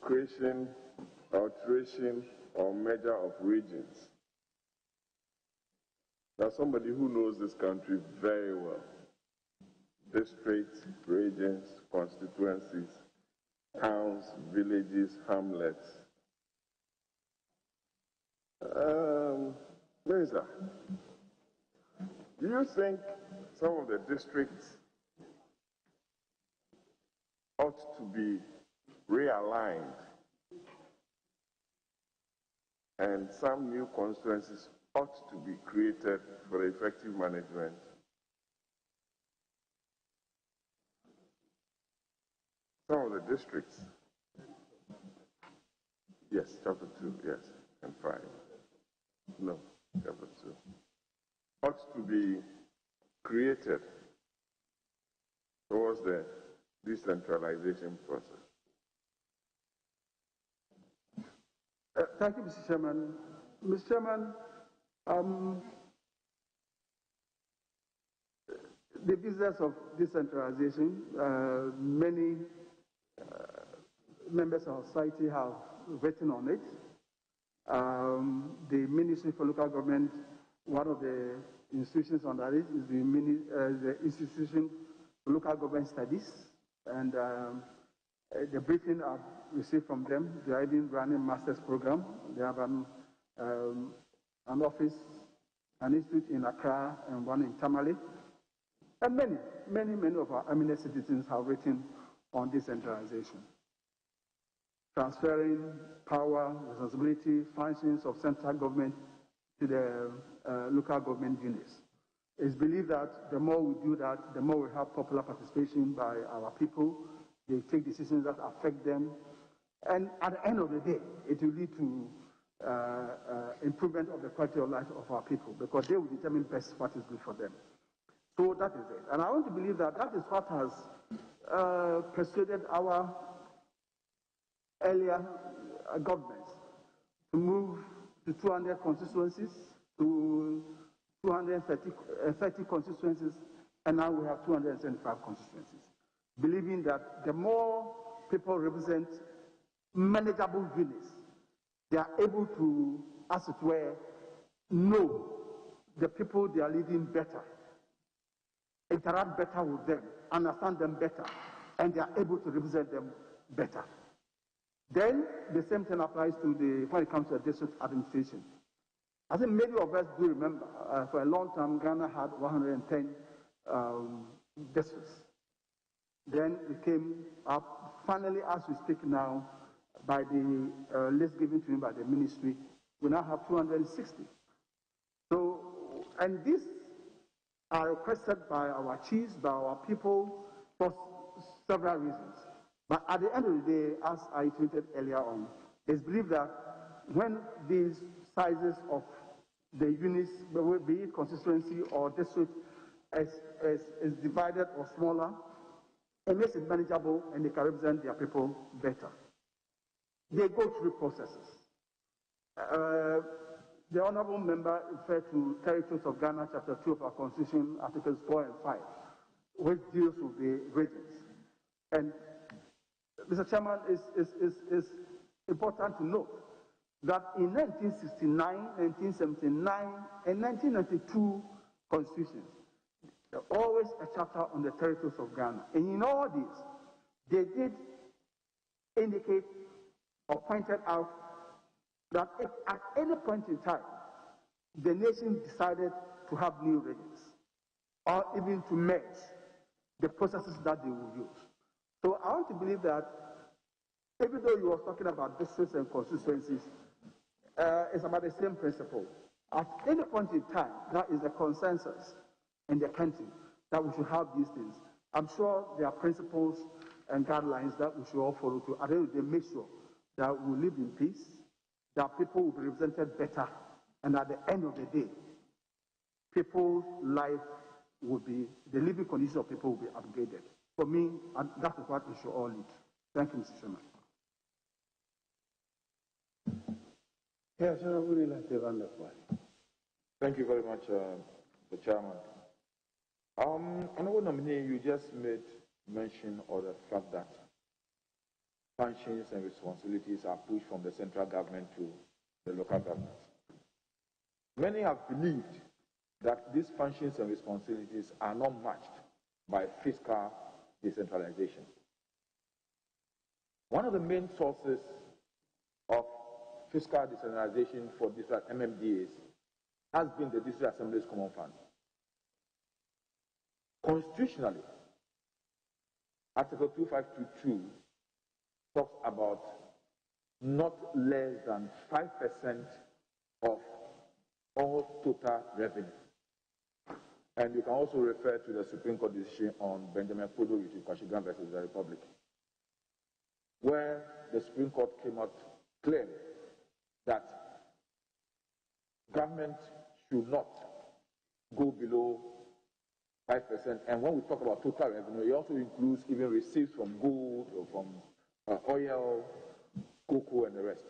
creation, alteration, or merger of regions. Now, somebody who knows this country very well, districts, regions, constituencies, towns, villages, hamlets. Minister, do you think some of the districts ought to be realigned and some new constituencies ought to be created for effective management? Some of the districts, yes, chapter 2, yes, and 5. No, chapter 2. Ought to be created towards the decentralization process. Thank you, Mr. Chairman. Mr. Chairman, the business of decentralization, many members of society have written on it. The Ministry for Local Government, one of the institutions under it is the Institution for Local Government Studies, and the briefing I've received from them, they are even running a master's program. They have an office, an institute in Accra and one in Tamale. And many of our eminent citizens have written on decentralization, transferring power, responsibility, functions of central government to the local government units. It's believed that the more we do that, the more we have popular participation by our people. They take decisions that affect them. And at the end of the day, it will lead to improvement of the quality of life of our people, because they will determine best what is good for them. So that is it. And I want to believe that that is what has persuaded our earlier governments to move to 200 constituencies, to 230 constituencies, and now we have 275 constituencies. Believing that the more people represent manageable units, they are able to, as it were, know the people they are leading better, interact better with them, understand them better, and they are able to represent them better. Then the same thing applies to when it comes to the district administration. I think many of us do remember, for a long time, Ghana had 110 districts. Then it came up, finally, as we speak now, by the list given to me by the ministry, we now have 260. So, and these are requested by our chiefs, by our people, for several reasons. But at the end of the day, as I tweeted earlier on, it's believed that when these sizes of the units, be it constituency or district, is divided or smaller, it makes it manageable and they can represent their people better. They go through processes. The Honourable Member referred to Territories of Ghana, Chapter 2 of our Constitution, Articles 4 and 5, which deals with the regions. And Mr. Chairman, it's important to note that in 1969, 1979, and 1992 constitutions, there's always a chapter on the territories of Ghana. And in all these, they did indicate or pointed out that if at any point in time the nation decided to have new regions or even to merge, the processes that they will use. So I want to believe that even though you were talking about districts and constituencies, it's about the same principle. At any point in time, that is the consensus in the country that we should have these things. I'm sure there are principles and guidelines that we should all follow to. At the end of the day, make sure that we live in peace, that people will be represented better, and at the end of the day, people's life will be, the living conditions of people will be upgraded. For me, that is what we should all lead. Thank you, Mr. Chairman. Yes, I would like to run that one. Thank you very much, the Chairman. Honourable Nominee, you just made mention of the fact that functions and responsibilities are pushed from the central government to the local governments. Many have believed that these functions and responsibilities are not matched by fiscal decentralization. One of the main sources of fiscal decentralization for district MMDAs has been the District Assembly's Common Fund. Constitutionally, Article 2522 talks about not less than 5% of all total revenue. And you can also refer to the Supreme Court decision on Benjamin Kodo Kwashigan versus the Republic, where the Supreme Court came out clearly that government should not go below 5%. And when we talk about total revenue, it also includes even receipts from gold or from oil, cocoa, and the rest.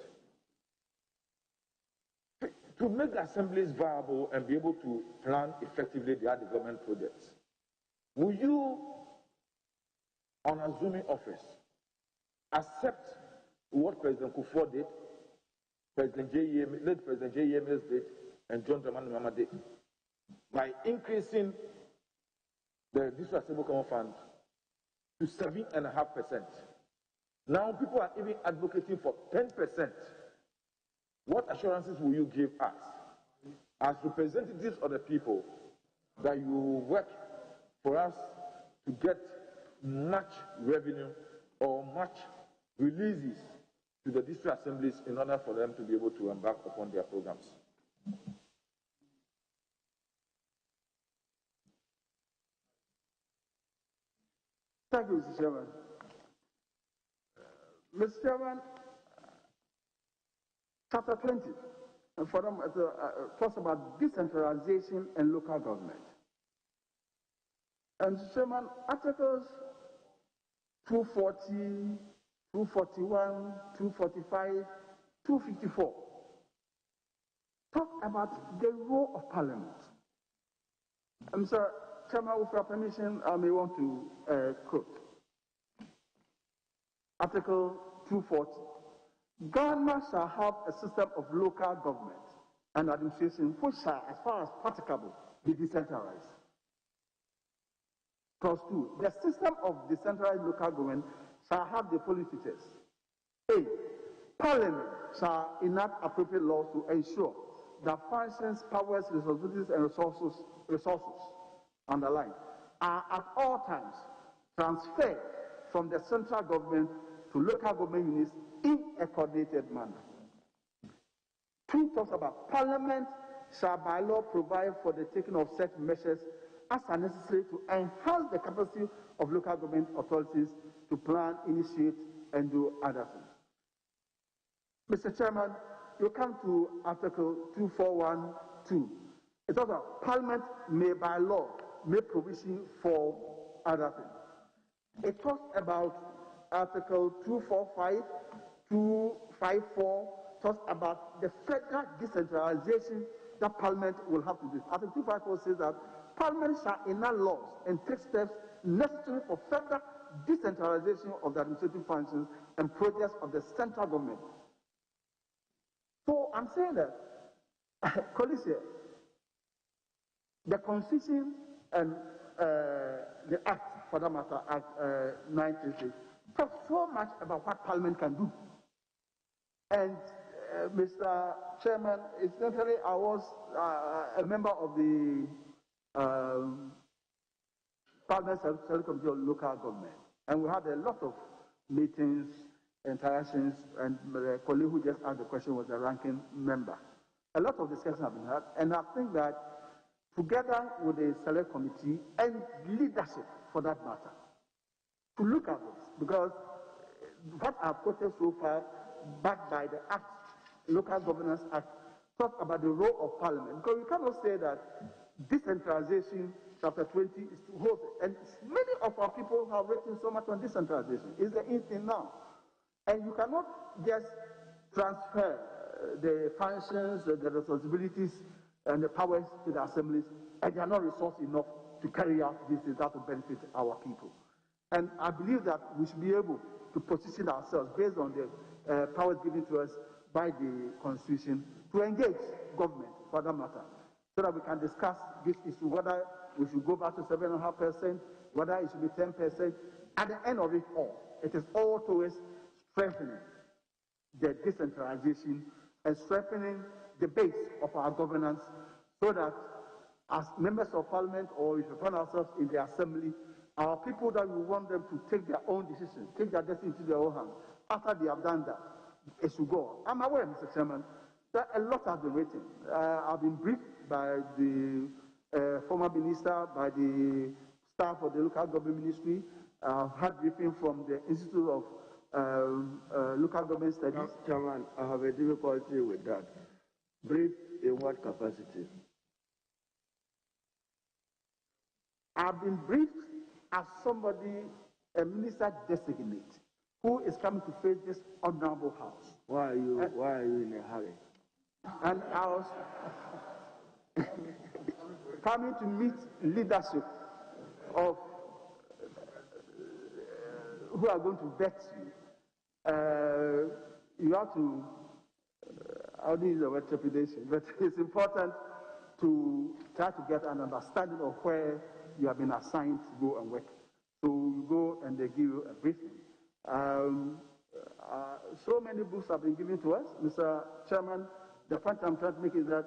To make the assemblies viable and be able to plan effectively their development projects, will you, on assuming office, accept what President Kufuor did, late President J. Mills did, and John Dramani Mahama did, by increasing the District Assembly Common Fund to 7.5%? Now people are even advocating for 10%. What assurances will you give us as representatives of the people that you will work for us to get much revenue or much releases to the district assemblies in order for them to be able to embark upon their programs? Thank you, Mr. Chairman. Mr. Chairman, Chapter 20 for them, talks about decentralization and local government. And Mr. Chairman, Articles 240, 241, 245, 254 talk about the role of Parliament. And Mr. Chairman, with your permission, I may want to quote Article 240. Ghana shall have a system of local government and administration which shall, as far as practicable, be decentralized. Clause 2. The system of decentralized local government shall have the following features. A. Parliament shall enact appropriate laws to ensure that functions, powers, responsibilities, and resources, underlined, are at all times transferred from the central government to local government units in a coordinated manner. 2 talks about Parliament shall by law provide for the taking of such measures as are necessary to enhance the capacity of local government authorities to plan, initiate, and do other things. Mr. Chairman, you come to Article 2412. It talks about Parliament may by law make provision for other things. It talks about Article 245, 254 talks about the federal decentralization that Parliament will have to do. Article 254 says that Parliament shall enact laws and take steps necessary for further decentralization of the administrative functions and projects of the central government. So I'm saying that, colleagues here, the Constitution and the Act, for that matter, Act 936, talks so much about what Parliament can do. And Mr. Chairman, incidentally, I was a member of the Parliament Select Committee on Local Government, and we had a lot of meetings, interactions, and the colleague who just asked the question was the ranking member. A lot of discussions have been had, and I think that together with the Select Committee and leadership, for that matter, to look at this, because what I've quoted so far, backed by the Act, Local Governance Act, talk about the role of Parliament. Because we cannot say that decentralization, chapter 20, is to hold it. And many of our people have written so much on decentralization. It's the in thing now. And you cannot just transfer the functions, the responsibilities, and the powers to the assemblies, and they are not resourced enough to carry out these things that will benefit our people. And I believe that we should be able to position ourselves based on the powers given to us by the Constitution to engage government for that matter, so that we can discuss this issue, whether we should go back to 7.5%, whether it should be 10%. At the end of it all, it is all towards strengthening the decentralization and strengthening the base of our governance, so that as members of parliament, or if we find ourselves in the assembly, our people that we want them to take their own decisions, take their destiny into their own hands. After they have done that, it should go on. I'm aware, Mr. Chairman, that a lot has been written. I've been briefed by the former minister, by the staff of the local government ministry. I've had briefing from the Institute of Local Government Studies. Chairman, I have a difficulty with that. Brief in what capacity? I've been briefed as somebody, a minister designate, who is coming to face this honorable house. Why are you in a hurry? And I was coming to meet leadership of who are going to vet you. You have to, I don't use the word trepidation, but it's important to try to get an understanding of where you have been assigned to go and work. So you go and they give you a briefing. So many books have been given to us, Mr. Chairman. The point I'm trying to make is that,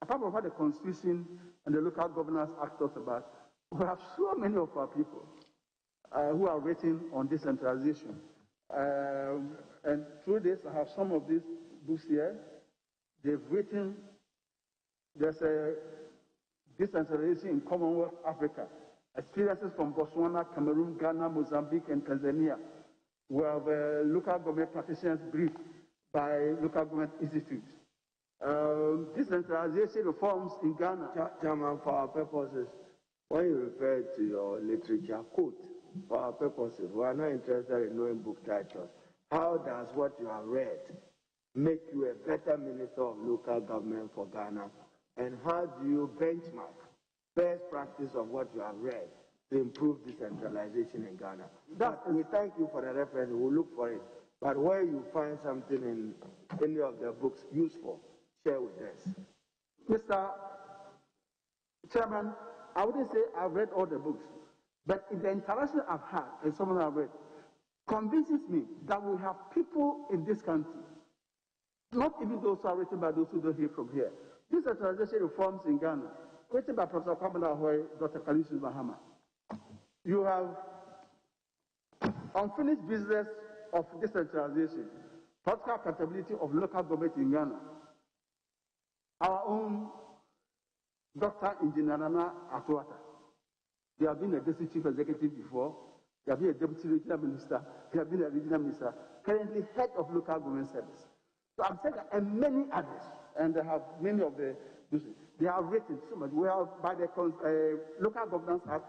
apart from what the Constitution and the Local Governance Act talks about, we have so many of our people who are written on decentralization. And through this, I have some of these books here. They've written, there's a Decentralization in Commonwealth Africa, experiences from Botswana, Cameroon, Ghana, Mozambique, and Tanzania. We have local government practitioners briefed by local government institutes. Decentralization reforms in Ghana. Chairman, for our purposes, when you refer to your literature quote, for our purposes, we are not interested in knowing book titles. How does what you have read make you a better minister of local government for Ghana? And how do you benchmark best practice of what you have read to improve decentralization in Ghana? We thank you for the reference. We'll look for it. But where you find something in any of the books useful, share with us. Mr. Chairman, I wouldn't say I've read all the books, but in the interaction I've had and some I've read, convinces me that we have people in this country, not even those who are written by those who don't hear from here. Decentralization reforms in Ghana, written by Professor Kwabena Ahoy, Dr. Kalisu Mahama. You have unfinished business of decentralization, practical accountability of local government in Ghana. Our own Dr. Engineer Nana Atuata. They have been a district chief executive before. They have been a deputy regional minister. They have been a regional minister. Currently head of local government service. So I'm saying that, and many others, and they have many of the, they have written so much. We have, by the Local Governance Act,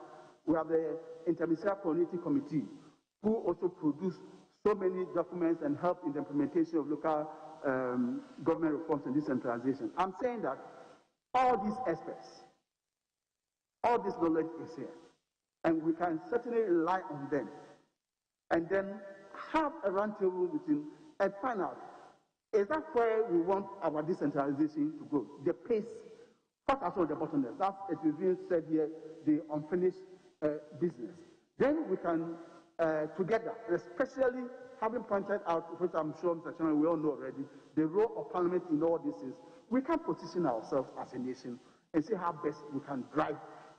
we have the Interministerial Coordinating Committee, who also produce so many documents and help in the implementation of local government reforms and decentralization. I'm saying that all these aspects, all this knowledge is here, and we can certainly rely on them, and then have a roundtable meeting and find out, is that where we want our decentralization to go? The pace, what are some of the bottlenecks? That it is being said here, the unfinished business. Then we can, together, especially having pointed out, which I'm sure, Mr. Chairman, we all know already, the role of Parliament in all this is, we can position ourselves as a nation and see how best we can drive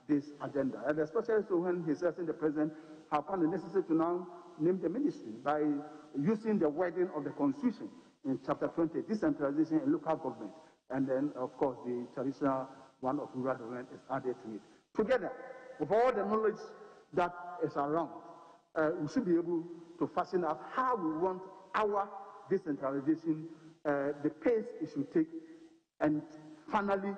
this agenda. And especially so when His Excellency the President have found it necessary to now name the ministry by using the wording of the Constitution in Chapter 20, Decentralization and Local Government. And then, of course, the traditional one of rural development is added to it. Together, with all the knowledge that is around, we should be able to fashion out how we want our decentralization, the pace it should take, and finally,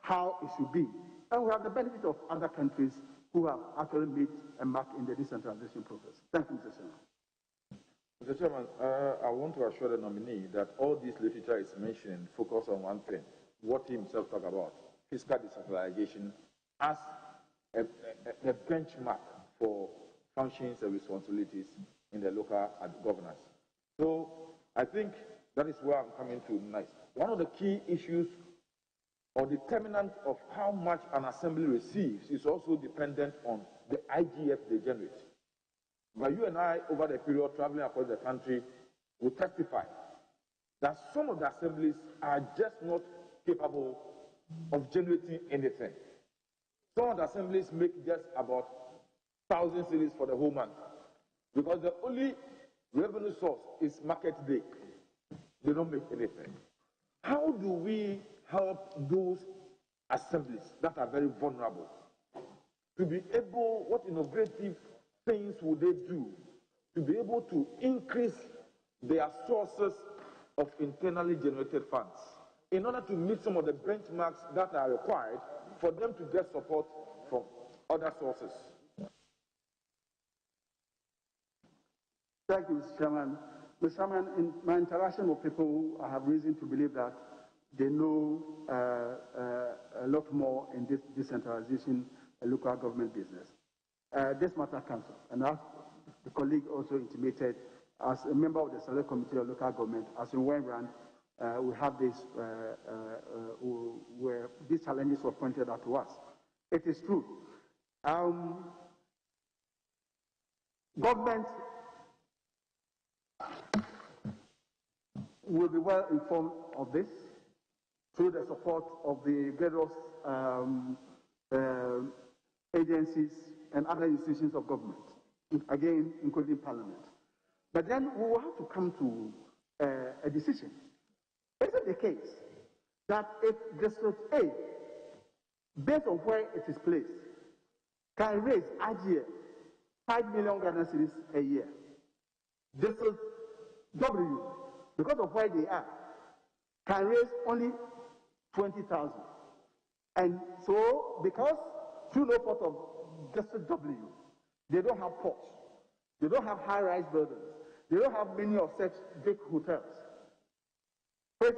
how it should be. And we have the benefit of other countries who have actually made a mark in the decentralization process. Thank you, Mr. Chairman. Mr. Chairman, I want to assure the nominee that all this literature is mentioning focus on one thing, what he himself talked about, fiscal decentralization as a benchmark for functions and responsibilities in the local governance. So I think that is where I'm coming to next. One of the key issues or determinant of how much an assembly receives is also dependent on the IGF they generate. But you and I, over the period traveling across the country, will testify that some of the assemblies are just not capable of generating anything. Some of the assemblies make just about 1,000 cedis for the whole month because the only revenue source is market day. They don't make anything. How do we help those assemblies that are very vulnerable to be able, what innovative things would they do to be able to increase their sources of internally generated funds in order to meet some of the benchmarks that are required for them to get support from other sources? Thank you, Mr. Chairman. Mr. Chairman, in my interaction with people, I have reason to believe that they know a lot more in this decentralization local government business. This matter comes up, and as the colleague also intimated, as a member of the Select Committee of Local Government, as in when run, we have this, where these challenges were pointed out to us. It is true. Government will be well informed of this through the support of the various agencies and other institutions of government, again, including Parliament. But then we will have to come to a decision. Is it the case that if District A, based on where it is placed, can raise IGA 5 million Ghana cedis a year, District W, because of where they are, can raise only 20,000. And so, because through no fault of District W, they don't have ports, they don't have high-rise buildings, they don't have many of such big hotels, which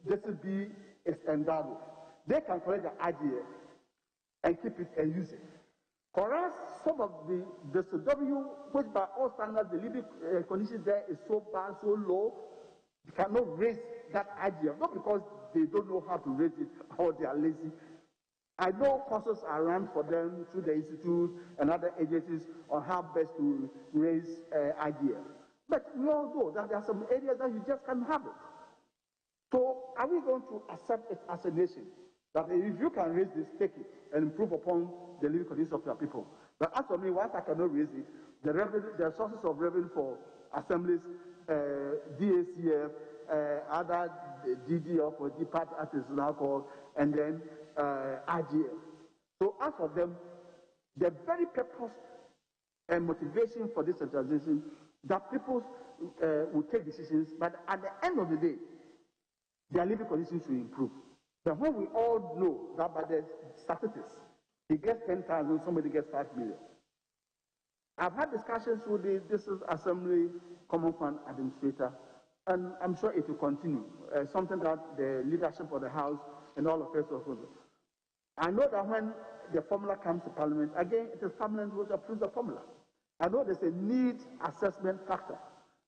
District B is endowed with. They can collect the IGA and keep it and use it. For us, some of the District W, which by all standards, the living conditions there is so bad, so low, they cannot raise that IGA, not because they don't know how to raise it or they are lazy. I know courses are run for them through the institute and other agencies on how best to raise IGA. But we all know that there are some areas that you just can't have it. So are we going to accept it as a nation that if you can raise this, take it and improve upon the living conditions of your people? But as for me, once I cannot raise it, the sources of revenue for assemblies, DACF, other DDF or DPAT as it's now called, and then IGF. So as for them, the very purpose and motivation for this centralization that people will take decisions, but at the end of the day, their living conditions will improve. But when we all know that by the statistics, he gets 10,000, somebody gets 5 million. I've had discussions with the District Assembly Common Fund Administrator, and I'm sure it will continue. Something that the leadership of the House and all of us also do. I know that when the formula comes to Parliament, again, it is Parliament which approves the formula. I know there's a need assessment factor.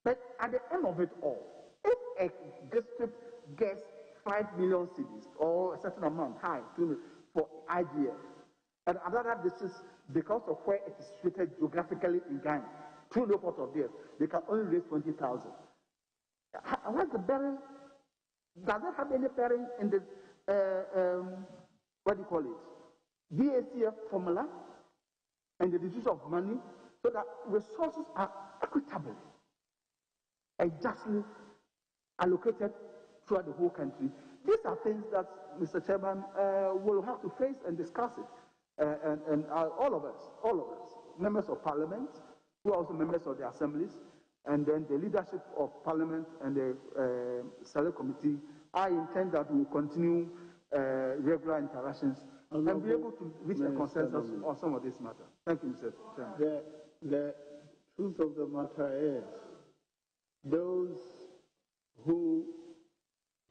But at the end of it all, if a district gets 5 million cedis or a certain amount high for IGF, and another district, because of where it is situated geographically in Ghana, through no fault of theirs, they can only raise 20,000. What's the bearing? Does it have any bearing in the, what do you call it, DACF formula and the distribution of money so that resources are equitably and justly allocated throughout the whole country? These are things that, Mr. Chairman, will have to face and discuss it. And all of us, members of Parliament, who are also members of the assemblies, and then the leadership of Parliament and the Select Committee, I intend that we will continue regular interactions and be able to reach a consensus on some of this matter. Thank you, Mr. Chairman. The truth of the matter is, those who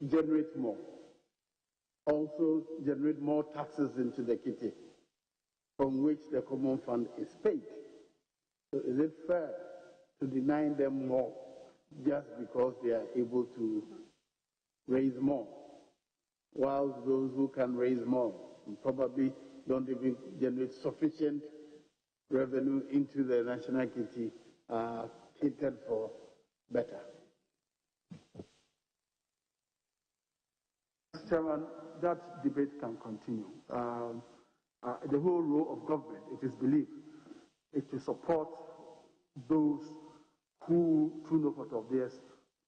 generate more also generate more taxes into the kitty from which the common fund is paid. So is it fair to deny them more just because they are able to raise more, whilst those who can raise more probably don't even generate sufficient revenue into the national kitty are catered for better. Mr. Chairman, that debate can continue. The whole role of government, it is believed, is to support those who, through no fault of theirs,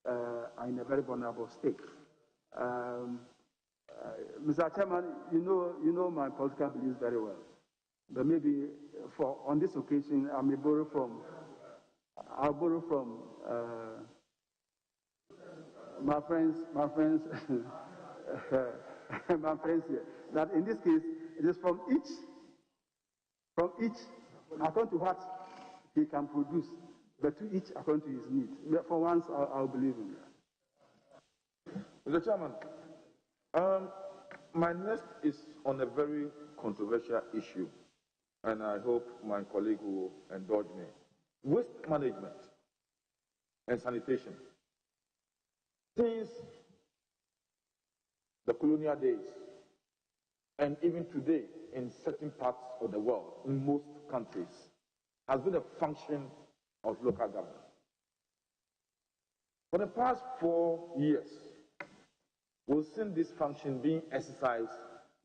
are in a very vulnerable state. Mr. Chairman, you know my political beliefs very well, but maybe on this occasion I'll borrow from my friends, my friends here. That in this case, it is from each, according to what he can produce, but to each according to his needs. For once, I'll believe in that. Mr. Chairman, my next is on a very controversial issue, and I hope my colleague will indulge me. Waste management and sanitation. Since the colonial days, and even today in certain parts of the world, in most countries, has been a function of local government. For the past 4 years, we've seen this function being exercised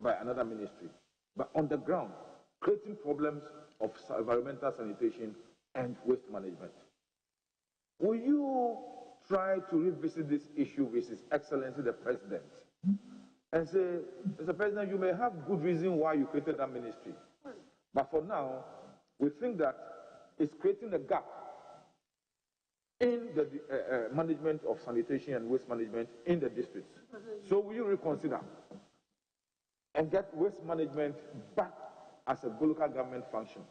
by another ministry, but on the ground, creating problems of environmental sanitation and waste management. Will you try to revisit this issue with His Excellency the President and say, Mr. President, you may have good reason why you created that ministry, but for now, we think that it's creating a gap in the management of sanitation and waste management in the districts. So will you reconsider and get waste management back as a local government function?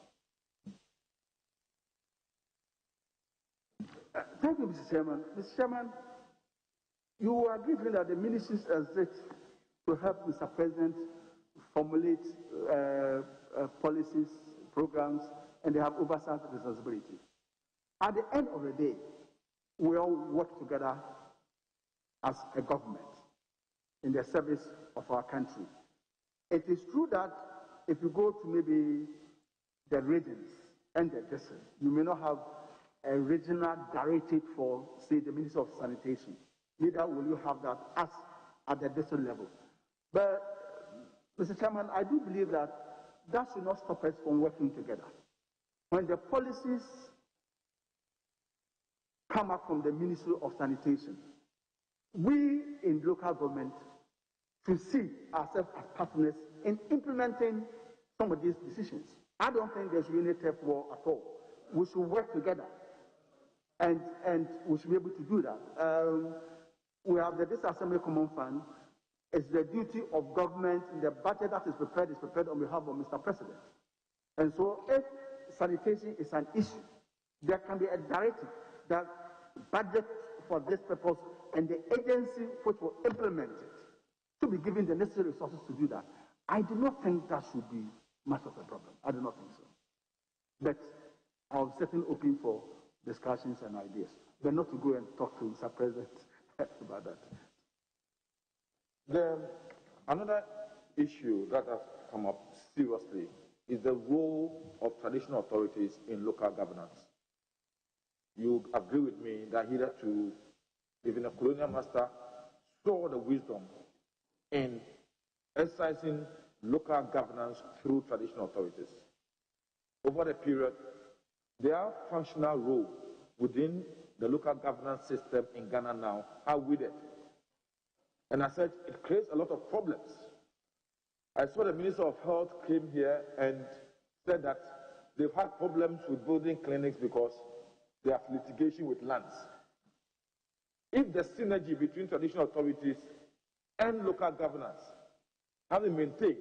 Thank you, Mr. Chairman. Mr. Chairman, you are given that the ministries exist to help Mr. President formulate policies, programs, and they have oversight responsibility. At the end of the day, we all work together as a government in the service of our country. It is true that if you go to maybe the regions and the districts, you may not have a regional directorate for, say, the Ministry of Sanitation. Neither will you have that as at the district level. But, Mr. Chairman, I do believe that that should not stop us from working together. When the policies come up from the Ministry of Sanitation, we in local government should see ourselves as partners in implementing some of these decisions. I don't think there should be any turf war at all. We should work together, and we should be able to do that. We have the Disassembly Common Fund. It's the duty of government, the budget that is prepared on behalf of Mr. President. And so if sanitation is an issue, there can be a directive that budget for this purpose, and the agency which will implement it to be given the necessary resources to do that. I do not think that should be much of a problem. I do not think so. But I'm certainly open for discussions and ideas, but not to go and talk to Mr. President about that. Another issue that has come up seriously is the role of traditional authorities in local governance. You agree with me that hitherto, even a colonial master saw the wisdom in exercising local governance through traditional authorities. Over the period, their functional role within the local governance system in Ghana now are withered. And as such, it creates a lot of problems. I saw the Minister of Health came here and said that they've had problems with building clinics because they have litigation with lands. If the synergy between traditional authorities and local governance have been maintained,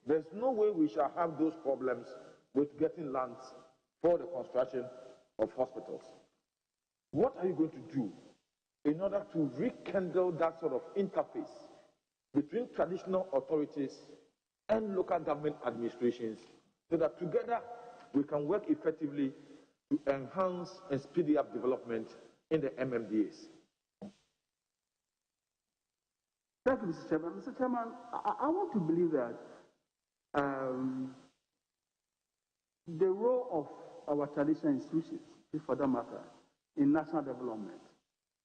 there's no way we shall have those problems with getting lands for the construction of hospitals. What are you going to do in order to rekindle that sort of interface between traditional authorities and local government administrations so that together we can work effectively to enhance and speed up development in the MMDAs. Thank you, Mr. Chairman. Mr. Chairman, I want to believe that the role of our traditional institutions, for that matter, in national development,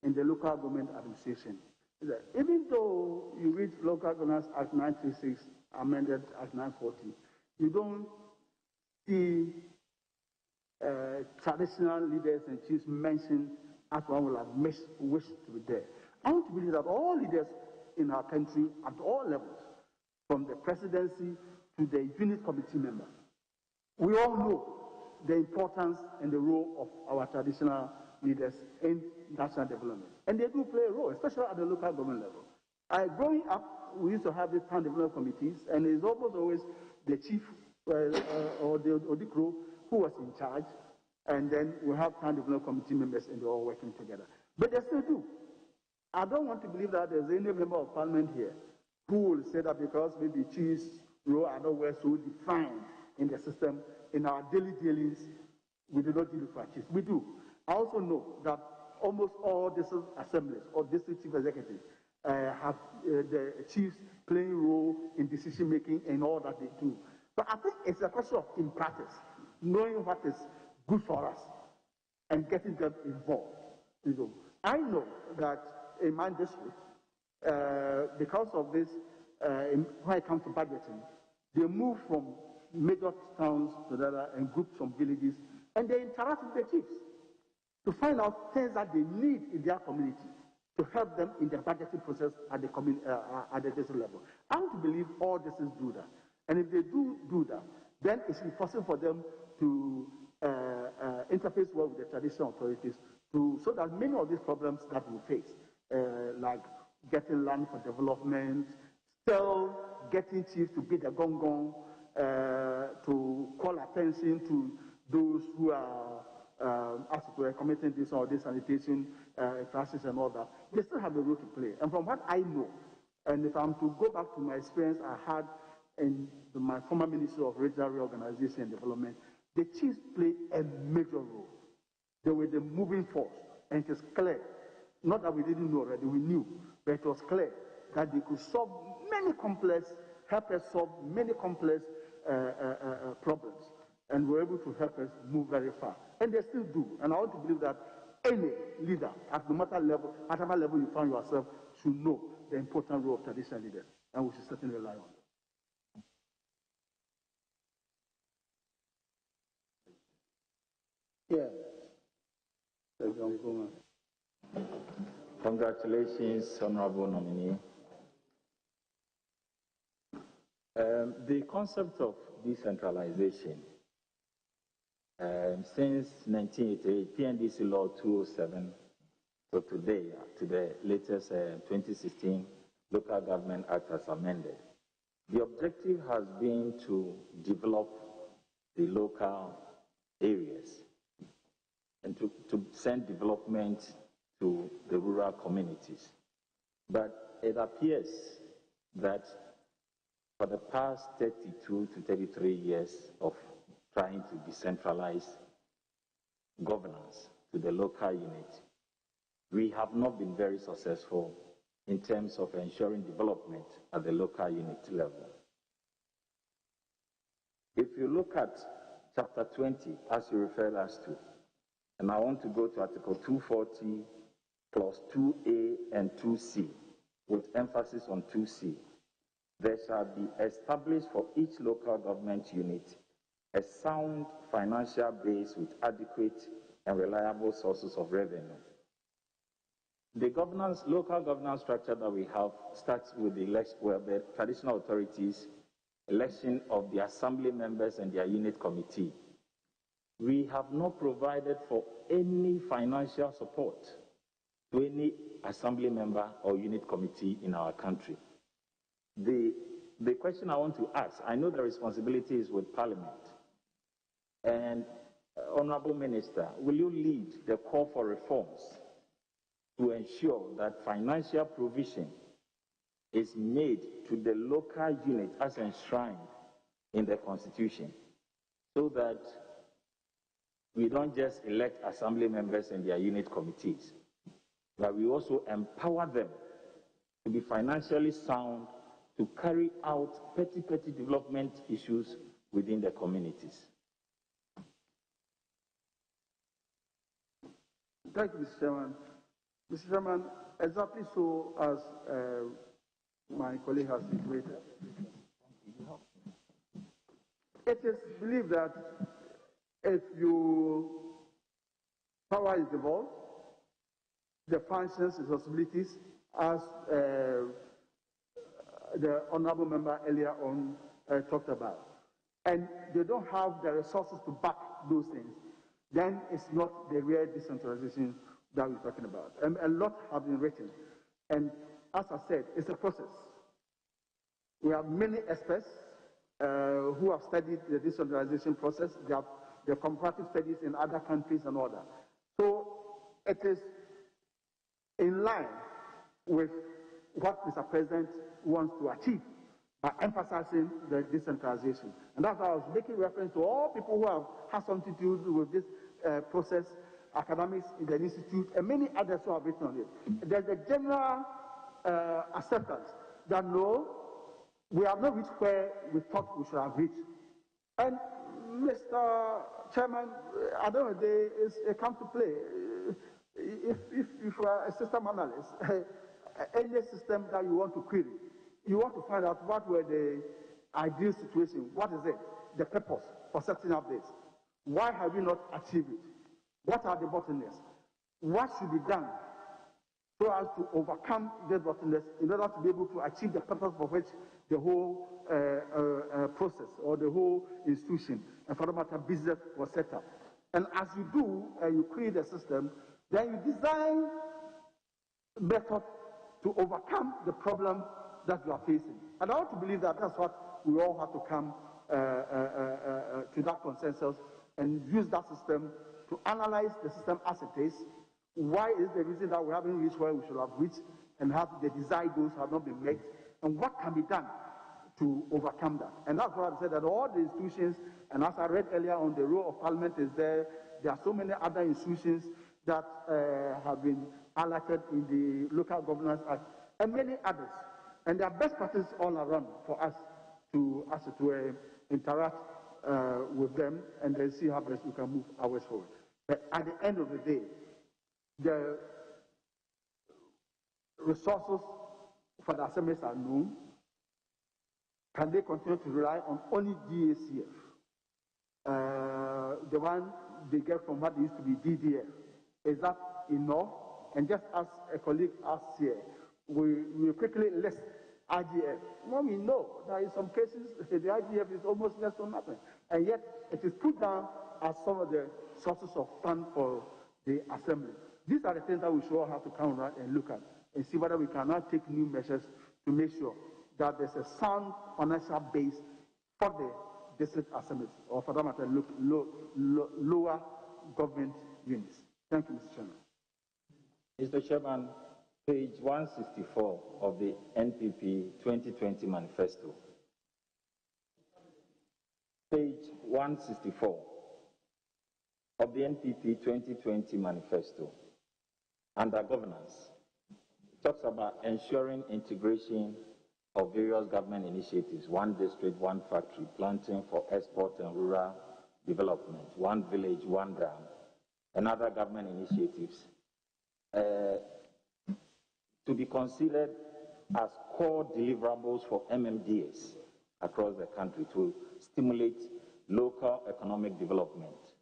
in the local government administration, is that even though you read Local Governance Act 936, amended Act 940, you don't see traditional leaders and chiefs mentioned as one would have wished to be there. I want to believe that all leaders in our country at all levels, from the presidency to the unit committee member, we all know the importance and the role of our traditional leaders in national development. And they do play a role, especially at the local government level. Growing up, we used to have these town development committees, and it's almost always the chief or the Odikro who was in charge, and then we have town development committee members, and they're all working together. But they still do. I don't want to believe that there's any member of parliament here who will say that because maybe chiefs' role are nowhere so defined in the system, in our daily dealings, we do not deal with our chiefs. We do. I also know that almost all district assemblies or district chief executives have the chiefs playing a role in decision making and all that they do. But I think it's a question of, in practice, knowing what is good for us and getting them involved. I know that in my district, because of this, when it comes to budgeting, they move from major towns to the other and groups from villages, and they interact with the chiefs to find out things that they need in their community to help them in the budgeting process at the district level. I want to believe all districts do that. And if they do that, then it's possible for them to interface well with the traditional authorities so that many of these problems that we face, like getting land for development, still getting chiefs to beat the gong gong, to call attention to those who are as it were committing this or this sanitation crisis and all that, they still have a role to play. And from what I know, and if I'm to go back to my experience I had in my former Ministry of Regional Reorganization and Development, the chiefs play a major role. They were the moving force, and it is clear, not that we didn't know already, we knew, but it was clear that they could solve many complex, help us solve many complex problems, and were able to help us move very far. And they still do. And I want to believe that any leader, at no matter level, at whatever level you find yourself, should know the important role of traditional leaders, and we should certainly rely on them. Yeah. Congratulations, Honorable Nominee. The concept of decentralization, since 1988, PNDC Law 207, so today, to the latest 2016 Local Government Act as amended, the objective has been to develop the local areas and to send development to the rural communities. But it appears that for the past 32 to 33 years of trying to decentralize governance to the local unit, we have not been very successful in terms of ensuring development at the local unit level. If you look at Chapter 20, as you referred us to, and I want to go to Article 240, Clause 2A and 2C, with emphasis on 2C, there shall be established for each local government unit a sound financial base with adequate and reliable sources of revenue. The local governance structure that we have starts with the traditional authorities, election of the assembly members and their unit committee. We have not provided for any financial support to any assembly member or unit committee in our country. The question I want to ask, I know the responsibility is with Parliament, and Honorable Minister, will you lead the call for reforms to ensure that financial provision is made to the local unit as enshrined in the Constitution, so that we don't just elect assembly members and their unit committees, but we also empower them to be financially sound to carry out petty development issues within the communities. Thank you, Mr. Chairman. Mr. Chairman, exactly so as my colleague has situated, it is believed that if power is devolved, the functions, responsibilities, as the honorable member earlier on talked about, and they don't have the resources to back those things, then it's not the real decentralization that we're talking about. And a lot have been written. And as I said, it's a process. We have many experts who have studied the decentralization process. They have the comparative studies in other countries and all that. So it is in line with what Mr. President wants to achieve by emphasizing the decentralization. And that's why I was making reference to all people who have had something to do with this process, academics in the institute, and many others who have written on it. There's a general acceptance that no, we have not reached where we thought we should have reached. And Mr. Chairman, at the end of the day, it comes to play. If you are a system analyst, any system that you want to query, you want to find out what were the ideal situation, what is it, the purpose for setting up this, why have we not achieved it, what are the bottlenecks, what should be done so as to overcome the bottlenecks in order to be able to achieve the purpose for which the whole process or the whole institution, and for the matter business, was set up. And as you do, you create a system, then you design methods to overcome the problem that you are facing. And I want to believe that that's what we all have to come to that consensus and use that system to analyze the system as it is. Why is the reason that we haven't reached where we should have reached, and how the desired goals have not been met, and what can be done to overcome that? And that's why I said that all the institutions, and as I read earlier on, the role of Parliament is there. There are so many other institutions that have been highlighted in the Local Governance Act, and many others. And there are best practices all around for us to, as it were, interact with them and then see how best we can move our way forward. But at the end of the day, the resources for the assemblies are known. Can they continue to rely on only DACF? The one they get from what used to be DDF. Is that enough? And just as a colleague asked here, we quickly list IGF. Well, we know that in some cases the IGF is almost less or nothing. And yet it is put down as some of the sources of fund for the assembly. These are the things that we should all have to come around and look at and see whether we cannot take new measures to make sure that there's a sound financial base for the district assemblies, or for that matter, lower government units. Thank you, Mr. Chairman. Mr. Chairman, page 164 of the NPP 2020 manifesto. Page 164 of the NPP 2020 manifesto, under governance, talks about ensuring integration of various government initiatives: one district, one factory, planting for export and rural development, one village, one dam, and other government initiatives to be considered as core deliverables for MMDAs across the country to stimulate local economic development.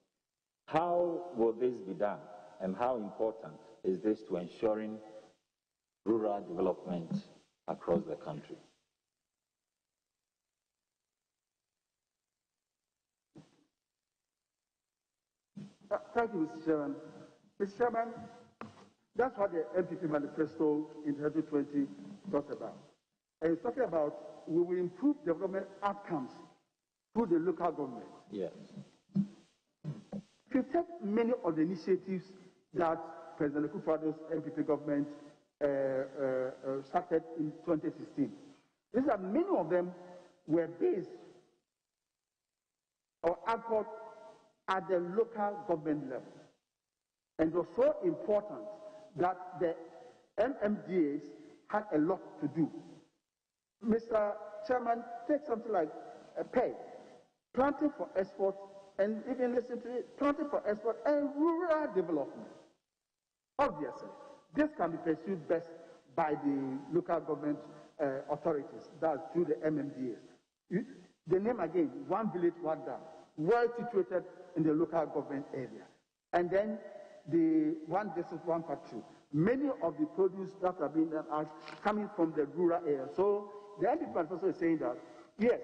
How will this be done, and how important is this to ensuring rural development across the country? Thank you, Mr. Chairman. Mr. Chairman, that's what the NPP manifesto in 2020 talked about. And it's talking about we will improve development outcomes through the local government. Yes. If you take many of the initiatives that President Akufo-Addo's NPP government started in 2016, these are many of them were based or anchored at the local government level. And it was so important that the MMDAs had a lot to do. Mr. Chairman, take something like a pay, planting for export, and even listen to it, planting for export and rural development. Obviously, this can be pursued best by the local government authorities, that's through the MMDAs. The name again, one village, one dam, well situated in the local government area. And then the one district, one factory. Many of the produce that are being done are coming from the rural area. So the NPP also is saying that, yes,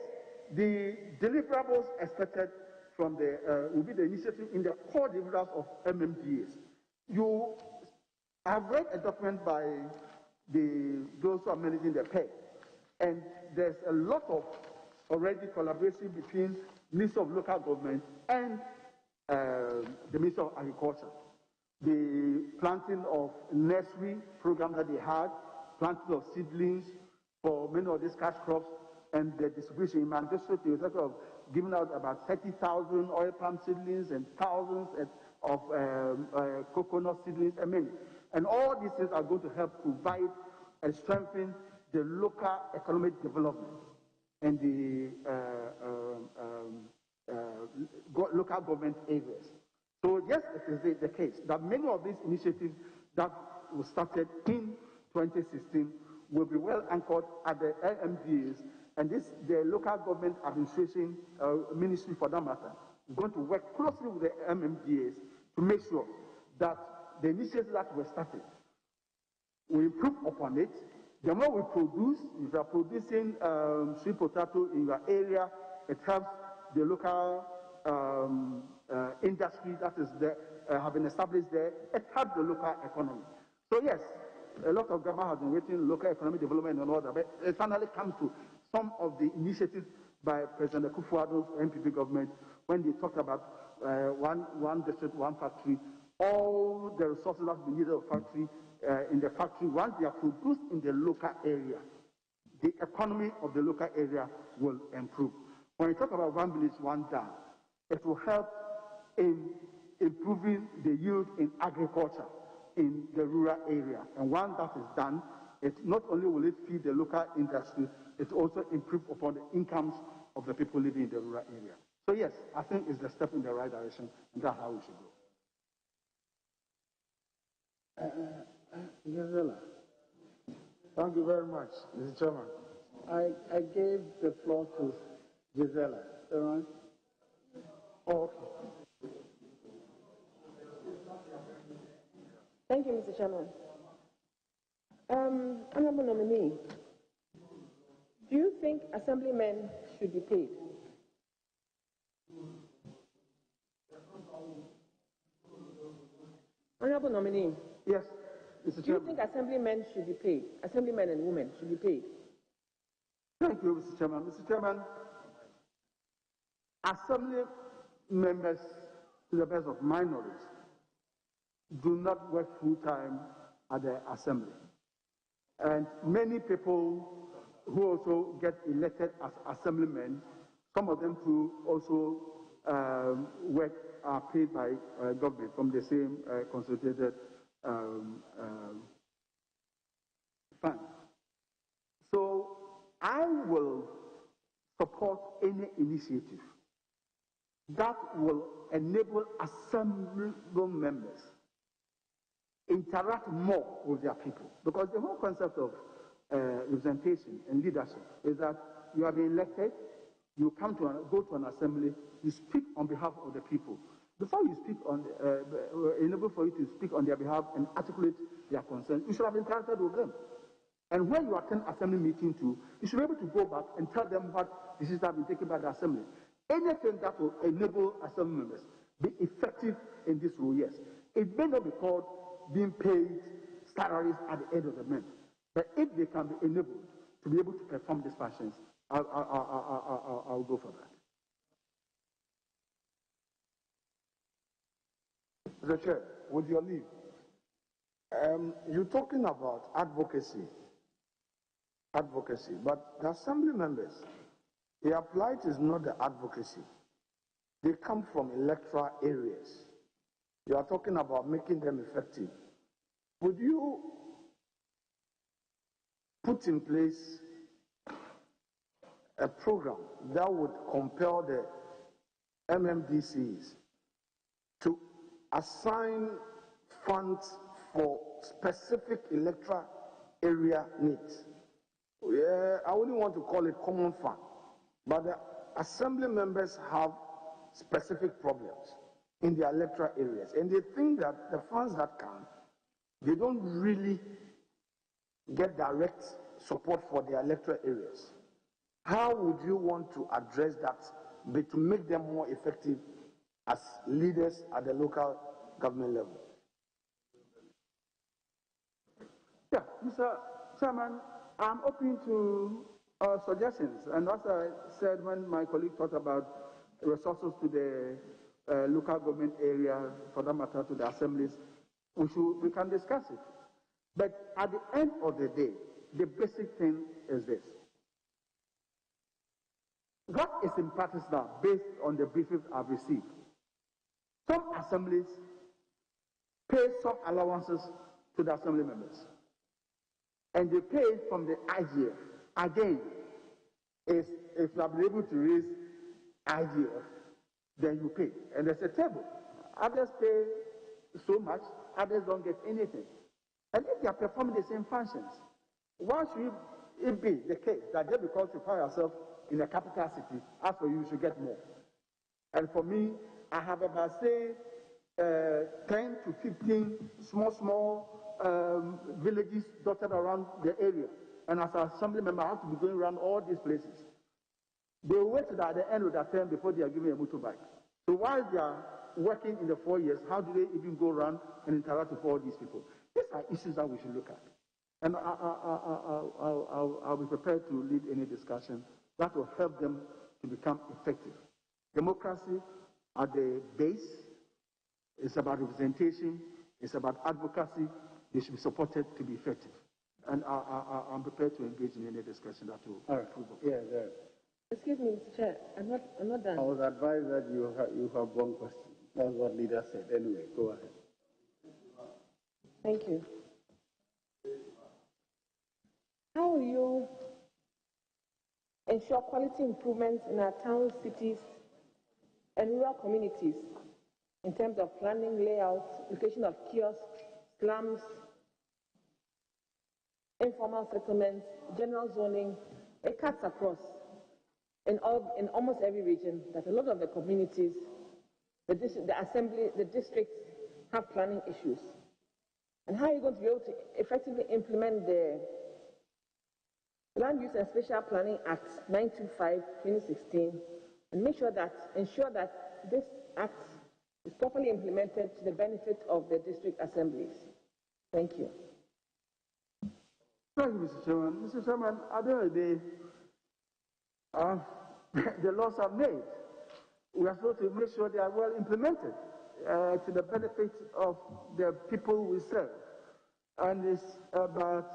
the deliverables expected from the, will be the initiative in the core deliverables of MMDAs. You have read a document by those who are managing the pay, and there's a lot of already collaboration between Ministry of Local Government and the Ministry of Agriculture. The planting of nursery program that they had, planting of seedlings for many of these cash crops, and the distribution in my district, they were giving out about 30,000 oil palm seedlings and thousands of coconut seedlings and many. And all these things are going to help provide and strengthen the local economic development and the local government areas. So yes, it is the case that many of these initiatives that were started in 2016 will be well anchored at the LMDAs, and the local government administration ministry for that matter is going to work closely with the MMDAs to make sure that the initiatives that were started, we improve upon it. The more we produce, if you are producing sweet potato in your area, it helps the local industry that is there, have been established there. It helps the local economy. So yes, a lot of government has been waiting local economic development and all that, but it finally comes to some of the initiatives by President Akufo-Addo's NPP government when they talked about one district, one factory, all the resources that we needed in the factory, once they are produced in the local area, the economy of the local area will improve. When you talk about one village, one dam, it will help in improving the yield in agriculture in the rural area. And once that is done, it not only will it feed the local industry, it also improve upon the incomes of the people living in the rural area. So yes, I think it's a step in the right direction, and that's how we should go. Gisela, thank you very much, Mr. Chairman. I gave the floor to Gisela. All right? Oh, okay. Thank you, Mr. Chairman. Honorable nominee, do you think assemblymen should be paid? Honorable nominee. Yes, Mr. Chairman. Do you think assemblymen should be paid? Assemblymen and women should be paid? Thank you, Mr. Chairman. Mr. Chairman, assembly members, to the best of my knowledge, do not work full-time at the assembly. And many people who also get elected as assemblymen, some of them too also are paid by government from the same consolidated fund. So I will support any initiative that will enable assembly members interact more with their people. Because the whole concept of representation and leadership is that you have been elected, you go to an assembly, you speak on behalf of the people. Before you speak enable for you to speak on their behalf and articulate their concerns, you should have interacted with them. And when you attend assembly meeting too, you should be able to go back and tell them what decisions have been taken by the assembly. Anything that will enable assembly members be effective in this role, yes. It may not be called being paid salaries at the end of the month, but if they can be enabled to be able to perform these functions, I'll go for that. Mr. Chair, with your leave, you're talking about advocacy, but the assembly members, their plight is not the advocacy. they come from electoral areas. You are talking about making them effective. Would you put in place a program that would compel the MMDCs to assign funds for specific electoral area needs? Yeah, I wouldn't want to call it common fund, but the assembly members have specific problems in their electoral areas, and they think that the funds that come, they don't really get direct support for their electoral areas. How would you want to address that, but to make them more effective as leaders at the local government level? Yeah, Mr. Chairman, I'm open to suggestions. And as I said when my colleague talked about resources to the local government area, for that matter to the assemblies, we can discuss it. But at the end of the day, the basic thing is this. What is in practice now, based on the briefings I've received? Some assemblies pay some allowances to the assembly members, and they pay from the IGF. Again, if you have been able to raise IGF, then you pay. And there's a table. Others pay so much, others don't get anything. And if they are performing the same functions, why should it be the case that just because you find yourself in a capital city, as for you should get more? And for me, I have about, say, 10 to 15 small villages dotted around the area. And as an assembly member, I have to be going around all these places. They wait till at the end of their term before they are given a motorbike. So while they are working in the 4 years, how do they even go around and interact with all these people? These are issues that we should look at. And I'll be prepared to lead any discussion that will help them to become effective. Democracy at the base is about representation, it's about advocacy. They should be supported to be effective. And I'm prepared to engage in any discussion that will improve. Yeah, excuse me, Mr. Chair, I'm not done. I was advised that you have one question. That's what leader said. Anyway, go ahead. Thank you. How will you ensure quality improvements in our towns, cities, and rural communities in terms of planning, layout, location of kiosks, slums, informal settlements, general zoning? It cuts across in almost every region that a lot of the communities, the assembly, the districts have planning issues. And how are you going to be able to effectively implement the Land Use and Spatial Planning Act 925/2016 and ensure that this act is properly implemented to the benefit of the district assemblies? Thank you. Thank you, Mr. Chairman. Mr. Chairman, at the end of the day, the laws are made. We are supposed to make sure they are well implemented to the benefit of the people we serve. And it's about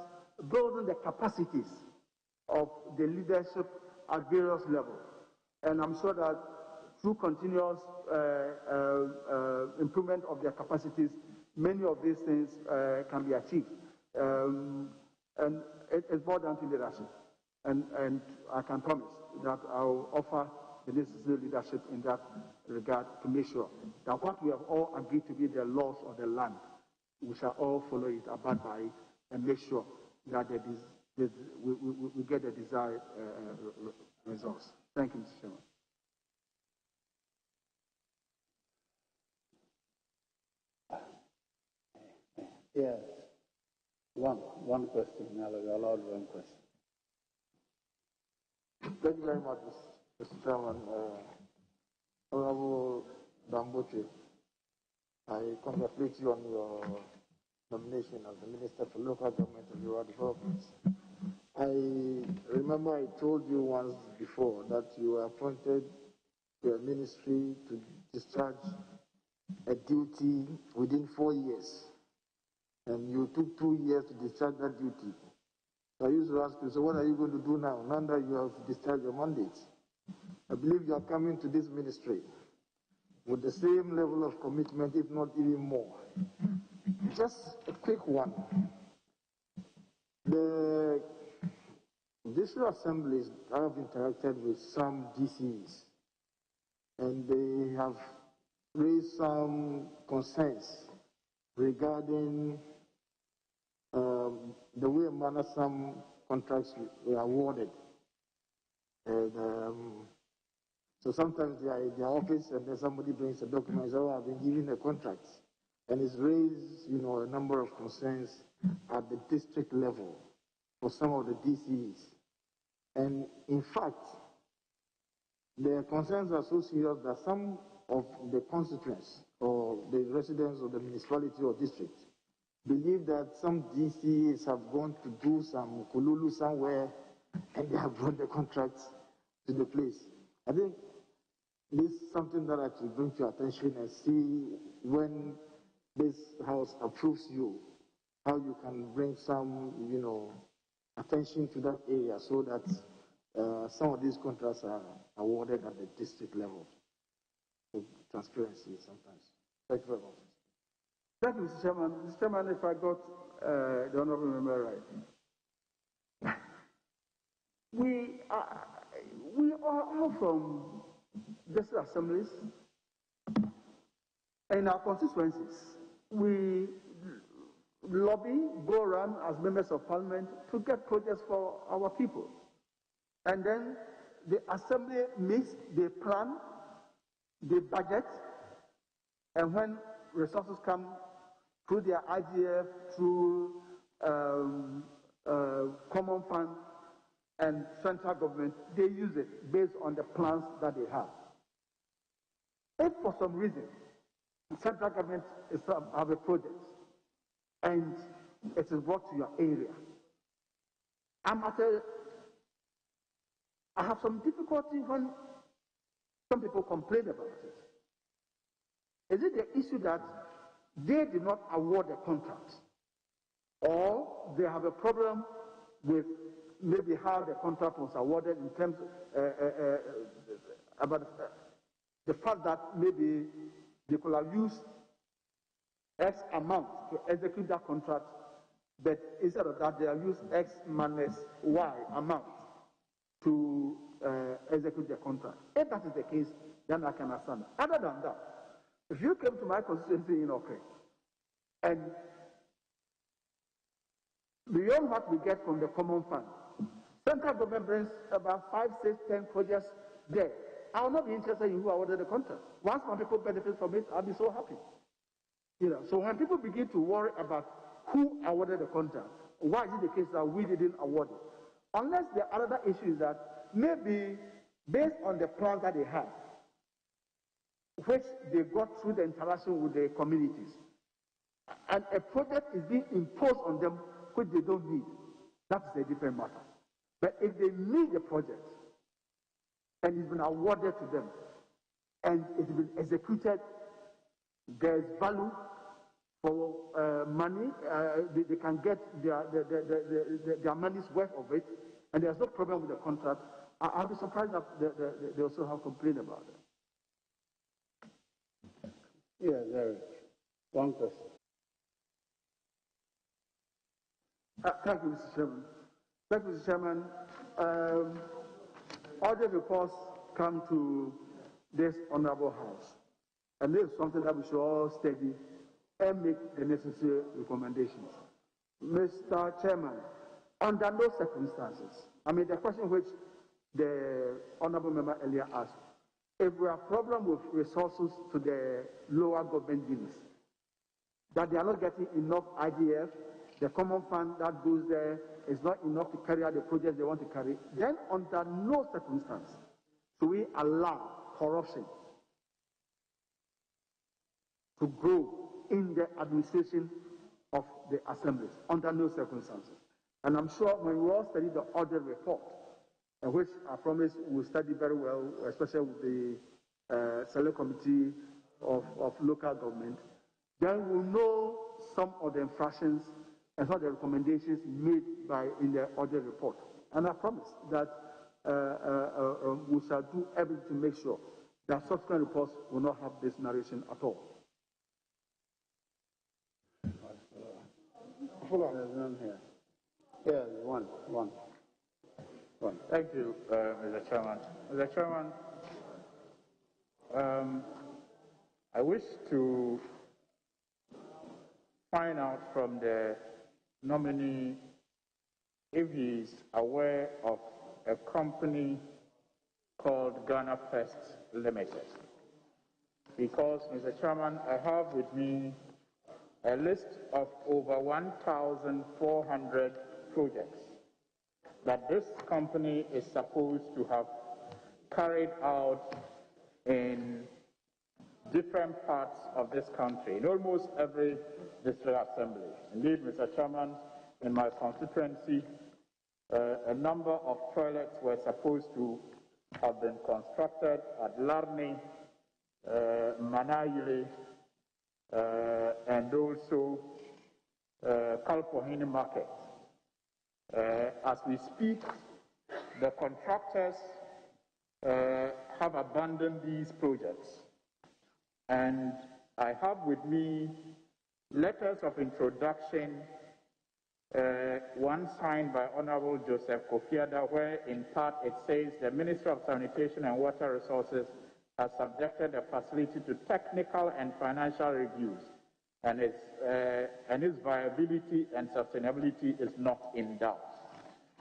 building the capacities of the leadership at various levels. And I'm sure that through continuous improvement of their capacities, many of these things can be achieved. And it's more down to leadership. And I can promise that I will offer the necessary leadership in that regard to make sure that what we have all agreed to be the laws of the land, we shall all follow it, abide by it, and make sure that we get the desired results. Thank you, Mr. Chairman. Yes. One question. You're allowed one question. Thank you very much, Mr. Chairman. Honorable Botwe, I congratulate you on your nomination as the Minister for Local Government and Rural Development. I remember I told you once before that you were appointed to a ministry to discharge a duty within 4 years, and you took 2 years to discharge that duty. I used to ask you, so what are you going to do now that you have discharged your mandate? I believe you are coming to this ministry with the same level of commitment, if not even more. Just a quick one. The district assemblies have interacted with some DCs, and they have raised some concerns regarding the way in manner some contracts were awarded. And so sometimes they are in their office and then somebody brings a document and says, oh, I've been given a contract. And it's raised, a number of concerns at the district level for some of the DCs. And in fact, the concerns are so serious that some of the constituents or the residents of the municipality or district believe that some DCs have gone to do some kululu somewhere and they have brought the contracts to the place. I think this is something that I should bring to your attention and see when this house approves you, how you can bring some, attention to that area so that some of these contracts are awarded at the district level. So transparency sometimes. Thank you very much. Thank you, Mr. Chairman. Mr. Chairman, if I got the honorable member right, we are all from district assemblies. In our constituencies, we lobby, go around as members of parliament to get projects for our people. And then the assembly meets, they plan, they budget, and when resources come through their IGF, through common fund and central government, they use it based on the plans that they have. If for some reason the central government have a project and it is brought to your area, I have some difficulty when some people complain about it. Is it the issue that they did not award the contract, or they have a problem with maybe how the contract was awarded in terms about the fact that maybe they could have used X amount to execute that contract, but instead of that they have used X minus Y amount to execute the contract. If that is the case, then I can understand. Other than that, if you came to my constituency in Okre, and beyond what we get from the common fund, central government brings about 5, 6, 10 projects there, I will not be interested in who awarded the contract. Once my people benefit from it, I'll be so happy. So when people begin to worry about who awarded the contract, why is it the case that we didn't award it? Unless the other issue is that maybe based on the plans that they have, which they got through the interaction with the communities, and a project is being imposed on them which they don't need, that is a different matter. But if they need the project, and it's been awarded to them, and it's been executed, there's value for money, they can get their money's worth of it, and there's no problem with the contract, I'll be surprised that they also have complained about it. Yeah, there is one question. Thank you, Mr. Chairman. Thank you, Mr. Chairman. Audit reports come to this honorable house, and this is something that we should all study and make the necessary recommendations. Mr. Chairman, under no circumstances, the question which the honorable member earlier asked, if we have problem with resources to the lower government units, that they are not getting enough IGF, the common fund that goes there is not enough to carry out the projects they want to carry, then under no circumstance should we allow corruption to grow in the administration of the assemblies, under no circumstances. And I'm sure when we all study the audit report, which I promise we'll study very well, especially with the select committee of local government, then we'll know some of the infractions and some of the recommendations made in the audit report. And I promise that we shall do everything to make sure their subsequent reports will not have this narration at all. There's none here. Yeah, one. Thank you, Mr. Chairman. Mr. Chairman, I wish to find out from the nominee if he is aware of a company called Ghana First Limited. Because, Mr. Chairman, I have with me a list of over 1,400 projects that this company is supposed to have carried out in different parts of this country, in almost every district assembly. Indeed, Mr. Chairman, in my constituency, a number of toilets were supposed to have been constructed at Larne, Manayile, and also Kalpohini Market. As we speak, the contractors have abandoned these projects, and I have with me letters of introduction, one signed by Honorable Joseph Kofiada, where in part it says the Ministry of Sanitation and Water Resources has subjected the facility to technical and financial reviews, and its viability and sustainability is not in doubt.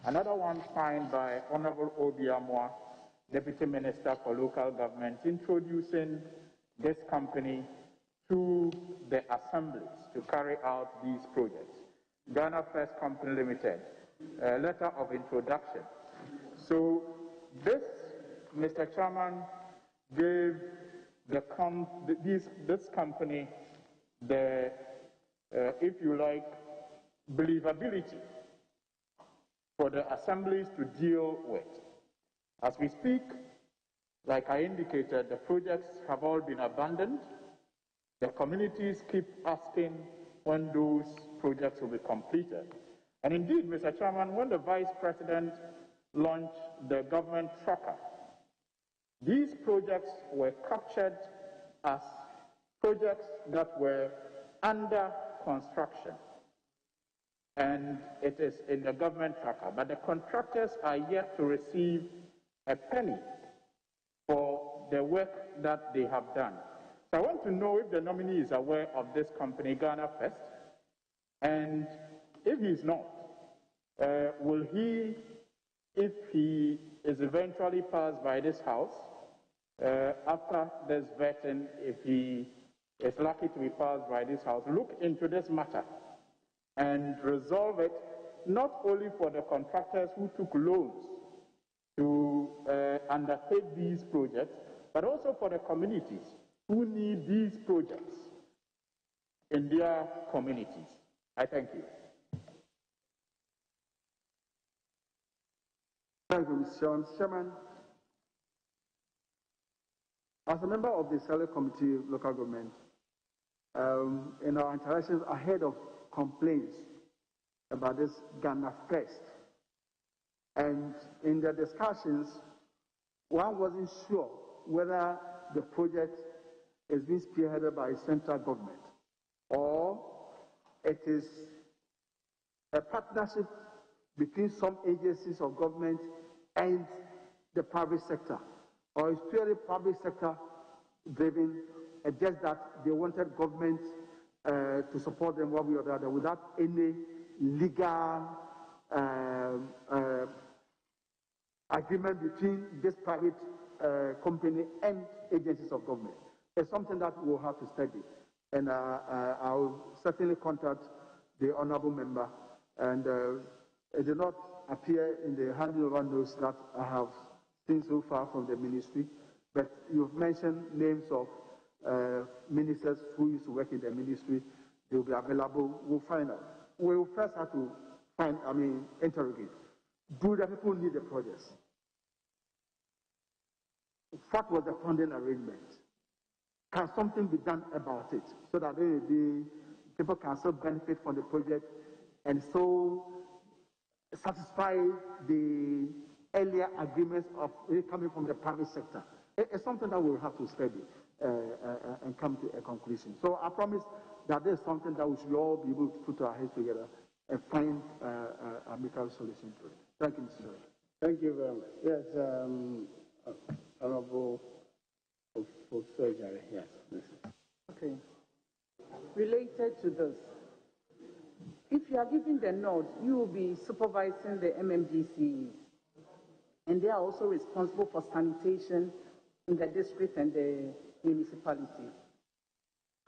Another one signed by Honorable Obiamwa, Deputy Minister for Local Government, introducing this company to the assemblies to carry out these projects. Ghana First Company Limited, a letter of introduction. So this, Mr. Chairman, gave this company the, if you like, believability for the assemblies to deal with. As we speak, like I indicated, the projects have all been abandoned. The communities keep asking when those projects will be completed. And indeed, Mr. Chairman, when the Vice President launched the government tracker, these projects were captured as projects that were under construction. And it is in the government tracker, but the contractors are yet to receive a penny for the work that they have done. So I want to know if the nominee is aware of this company, Ghana First, and if he is not, will he, if he is eventually passed by this House, after this vetting, if he is lucky to be passed by this House, look into this matter and resolve it, not only for the contractors who took loans to undertake these projects, but also for the communities who need these projects in their communities. I thank you. Thank you, Mr. Chairman. As a member of the Select Committee of Local Government, in our interactions ahead of complaints about this Ghana First, and in the discussions, one wasn't sure whether the project is being spearheaded by central government or it is a partnership between some agencies of government and the private sector, or it's purely public sector driven, just that they wanted government to support them one way or the other without any legal agreement between this private company and agencies of government. It's something that we'll have to study, and I'll certainly contact the honourable member, and it did not appear in the handing over notes that I have seen so far from the ministry, but you've mentioned names of ministers who used to work in the ministry. They will be available. We'll find out. We'll first have to interrogate. Do the people need the projects? What was the funding arrangement? Can something be done about it so that the people can still benefit from the project and so satisfy the earlier agreements of coming from the private sector? It's something that we'll have to study and come to a conclusion. So I promise that there's something that we should all be able to put our heads together and find a amicable solution to it. Thank you, Mr. Chairman. Thank you very much. Yes, Honorable Surgery. Yes. Okay. Related to this, if you are giving the nod, you will be supervising the MMDCs, and they are also responsible for sanitation in the district and the municipality.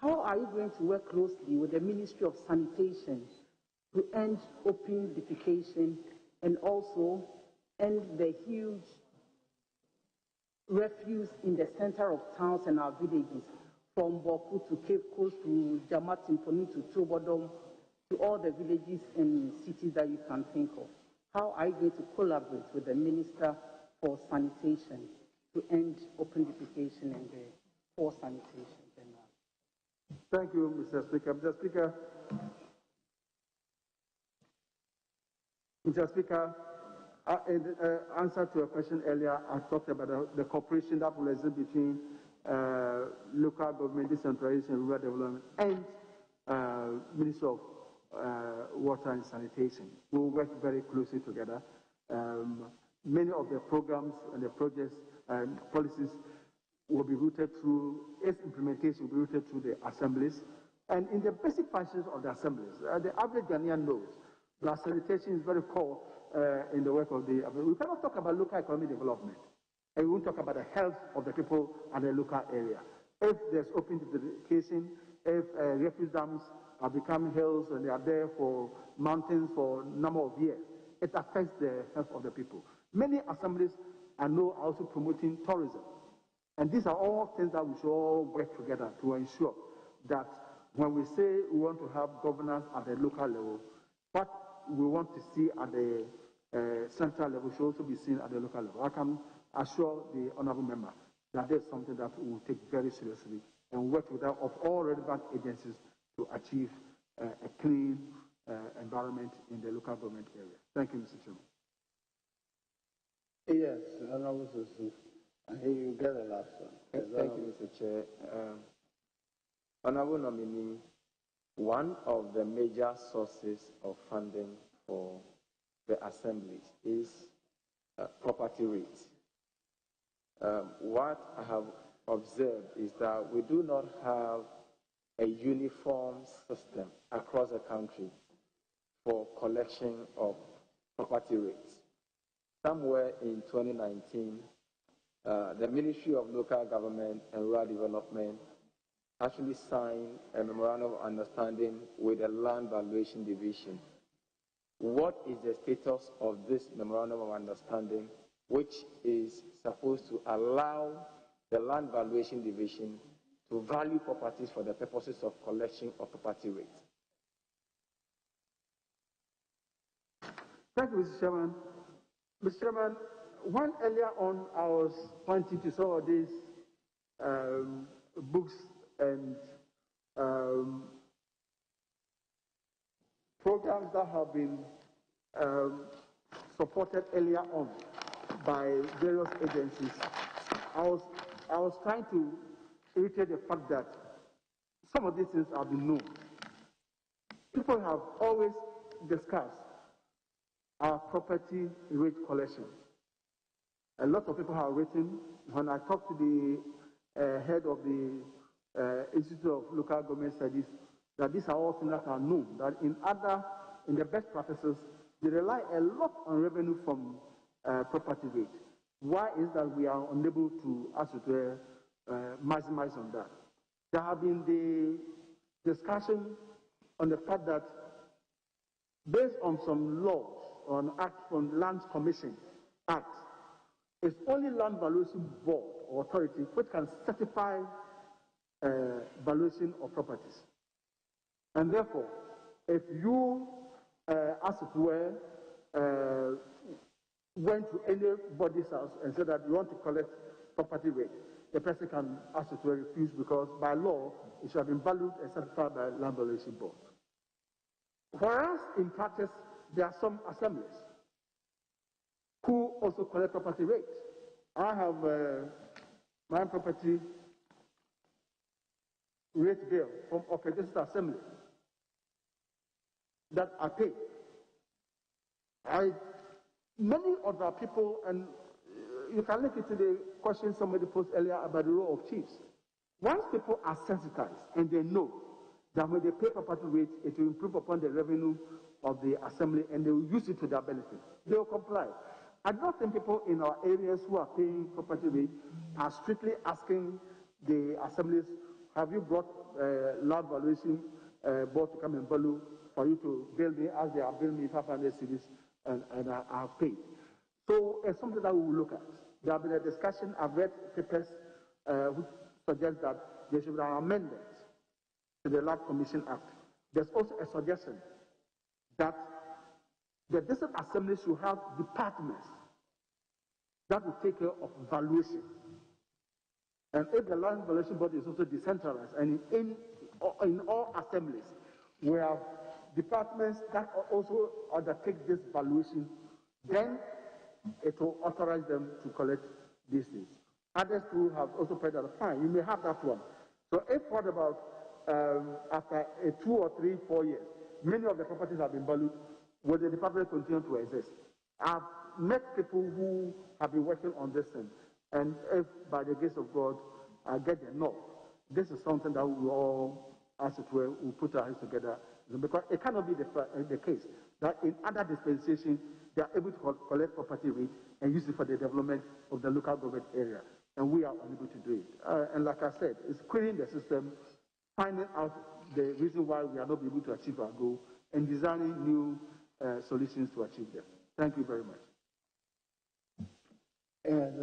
How are you going to work closely with the Ministry of Sanitation to end open defecation and also end the huge refuse in the center of towns and our villages, from Botwe to Cape Coast to Jamatimfoni to Tobodom, to all the villages and cities that you can think of? How are you going to collaborate with the Minister for Sanitation to end open defecation and the poor sanitation? Thank you, Mr. Speaker. Mr. Speaker, in answer to a question earlier, I talked about the cooperation that will exist between local government, decentralization, rural development, and Ministry of Water and Sanitation. We will work very closely together. Many of the programs and the projects and policies will be routed through, its implementation will be routed through the assemblies. And in the basic functions of the assemblies, the average Ghanaian knows that sanitation is very core in the work of the. We cannot talk about local economic development, and we won't talk about the health of the people and the local area. If there's open defecation, if refuse dams are becoming hills and they are there for mountains for a number of years, it affects the health of the people. Many assemblies are now also promoting tourism. And these are all things that we should all work together to ensure that when we say we want to have governance at the local level, what we want to see at the central level should also be seen at the local level. I can assure the honourable member that there's something that we will take very seriously and work with of all relevant agencies to achieve a clean environment in the local government area. Thank you, Mr. Chairman. Yes, Honourable Susu. I hear you get the last one. Thank you, Mr. Chair. Honourable nominee, one of the major sources of funding for the assemblies is property rates. What I have observed is that we do not have a uniform system across the country for collection of property rates. Somewhere in 2019, the Ministry of Local Government and Rural Development actually signed a memorandum of understanding with the Land Valuation Division. What is the status of this memorandum of understanding, which is supposed to allow the Land Valuation Division to value properties for the purposes of collection of property rates? Thank you, Mr. Chairman. Mr. Chairman, when earlier on I was pointing to some of these books and programs that have been supported earlier on by various agencies, I was trying to reiterate the fact that some of these things have been known. People have always discussed our property rate collection. A lot of people have written. When I talked to the head of the Institute of Local Government Studies, that these are all things that are known, that in the best practices, they rely a lot on revenue from property rate. Why is that we are unable to maximize on that? There have been the discussion on the fact that based on some laws or an act from Land Commission Act, it's only Land Valuation Board or authority which can certify valuation of properties. And therefore, if you, as it were, went to anybody's house and said that you want to collect property rate, the person can, as it were, refuse because by law, it should have been valued and certified by Land Valuation Board. Whereas in practice, there are some assemblies who also collect property rates. I have mine property rate bill from of a district assembly that I pay. Many other people, and you can link it to the question somebody posed earlier about the role of chiefs. Once people are sensitized and they know that when they pay property rates, it will improve upon the revenue of the assembly and they will use it to their benefit, they will comply. I don't think people in our areas who are paying property rate are strictly asking the assemblies, have you brought land valuation board to come and value for you to bill me as they are billing me 500 cedis and I have paid. So it's something that we will look at. There have been a discussion, I've read papers which suggest that there should be an amendment to the Land Commission Act. There's also a suggestion that the district assembly should have departments that will take care of valuation. And if the land valuation body is also decentralized, and in all assemblies, we have departments that also undertake this valuation, then it will authorize them to collect these things. Others too have also paid that fine. You may have that one. So if what about after 2 or 3, 4 years, many of the properties have been valued, will the department continue to exist? I've met people who have been working on this thing, and if by the grace of God I get the no, this is something that we all, as it were, will put our hands together, because it cannot be the case that in other dispensations they are able to collect property rate and use it for the development of the local government area, and we are unable to do it. And like I said, it's querying the system, finding out the reason why we are not able to achieve our goal, and designing new solutions to achieve them. Thank you very much. Thank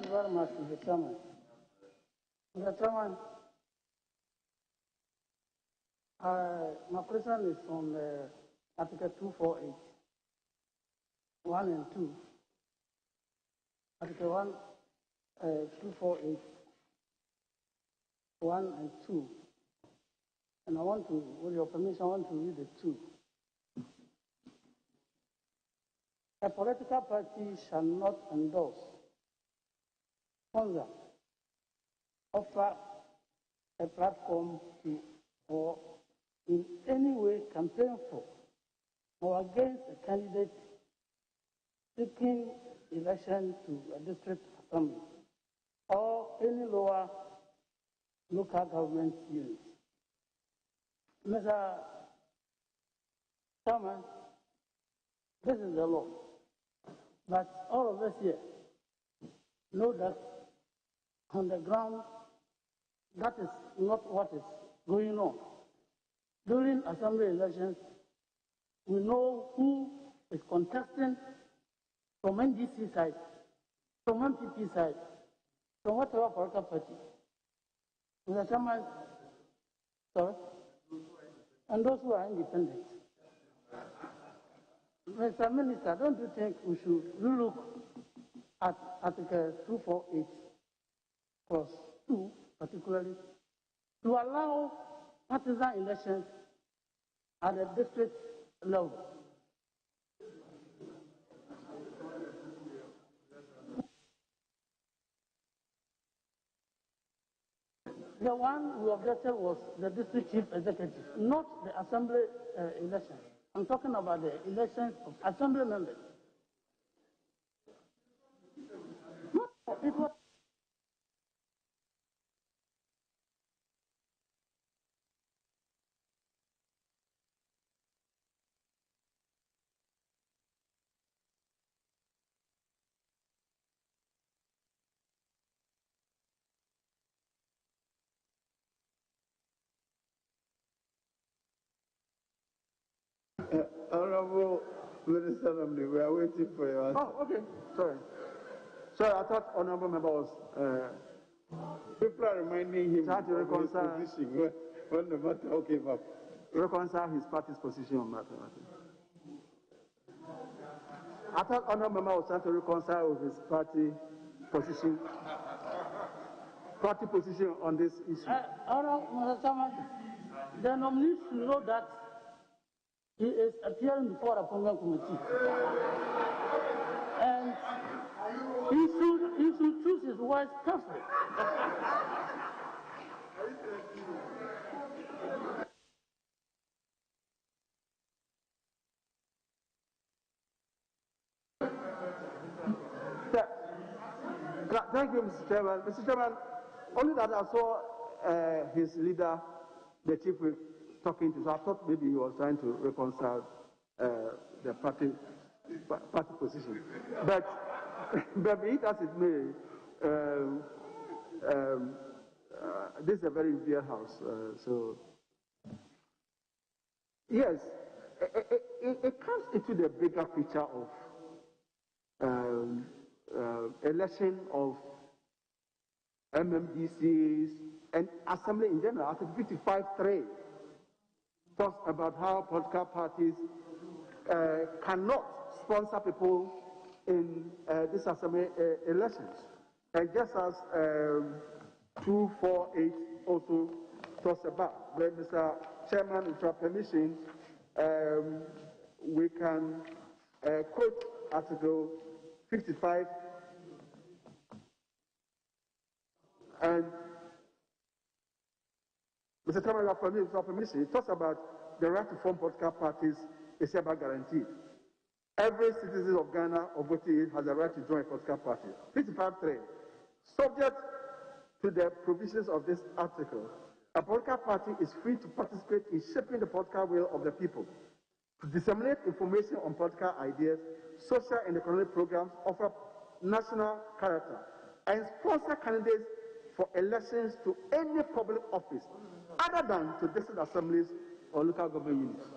you very much, Mr. Chairman. Mr. Chairman, my question is on Article 248, 1 and 2. Article 1, 248, 1 and 2. And I want to, with your permission, I want to read the 2. A political party shall not endorse, sponsor, offer a platform to, or in any way campaign for or against a candidate seeking election to a district assembly or any lower local government unit. Mr. Chairman, this is the law. But all of us here know that on the ground, that is not what is going on. During assembly elections, we know who is contesting from NDC side, from MPP side, from whatever political party. Mr. Chairman, sorry, and those who are independent. Mr. Minister, don't you think we should relook at Article 248 plus 2, particularly, to allow partisan elections at the district level? The one we objected was the district chief executive, not the assembly elections. I'm talking about the elections of assembly members. It was Honorable Minister Nominees, we are waiting for your answer. Oh, okay. Sorry. Sorry, I thought honorable member was. People are reminding him trying to reconcile his position when the matter came up. Reconcile his party's position on that. I thought honorable member was trying to reconcile with his party position on this issue. Mr. Chairman, the nominees should know that He is appearing before the appointment committee. And he should choose his words carefully. Thank you, Mr. Chairman. Mr. Chairman, only that I saw his leader, the chief whip, talking to, so I thought maybe he was trying to reconcile the party position. But be it as it may, this is a very revered house, so yes, it comes into the bigger picture of election of MMDCs and assembly in general. Article 55(3) talks about how political parties cannot sponsor people in this assembly elections. And just as 248 also talks about, where Mr. Chairman, with your permission, we can quote Article 55, and Mr. Chairman, with your permission, it talks about the right to form political parties is hereby guaranteed. Every citizen of Ghana of what age has a right to join a political party. 55(3), subject to the provisions of this article, a political party is free to participate in shaping the political will of the people, to disseminate information on political ideas, social and economic programs of a national character, and sponsor candidates for elections to any public office other than to district assemblies or local government units.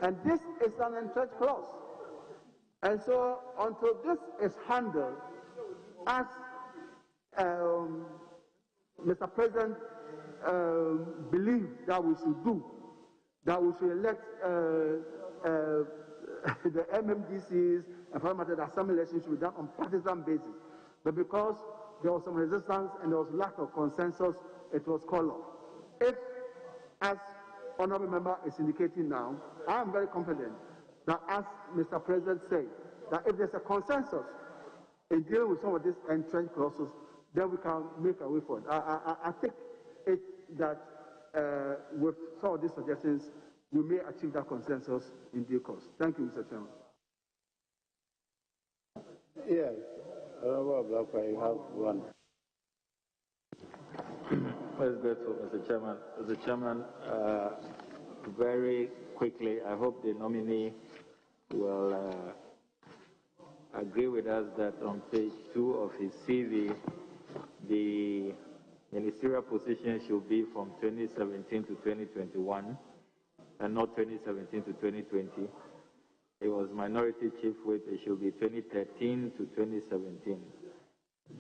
And this is an entrenched clause. And so until this is handled, as Mr. President believes that we should do, that we should elect the MMDCs and parliamentary assembly elections should be done on partisan basis. But because there was some resistance and there was lack of consensus, it was called off. If, as honorable member is indicating now, I am very confident that, as Mr. President said, that if there's a consensus in dealing with some of these entrenched clauses, then we can make a way forward. I think it that with some of these suggestions, we may achieve that consensus in due course. Thank you, Mr. Chairman. Yes, Honorable Botwe, you have one. Very grateful, Mr. Chairman. Mr. Chairman, very quickly, I hope the nominee will agree with us that on page 2 of his CV, the ministerial position should be from 2017 to 2021 and not 2017 to 2020. It was minority chief whip, it should be 2013 to 2017,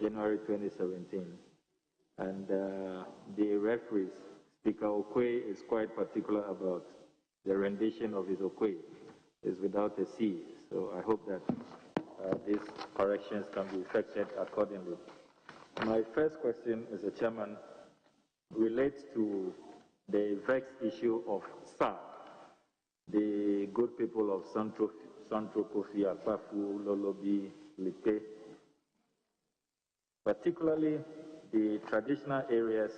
January 2017. And the referees, Speaker Okwe is quite particular about the rendition of his Okwe. It's without a C. So I hope that these corrections can be effected accordingly. My first question, Mr. Chairman, relates to the vexed issue of SAR, the good people of Centro Kofi, Akpafu, Lolobi, Lipe, particularly the traditional areas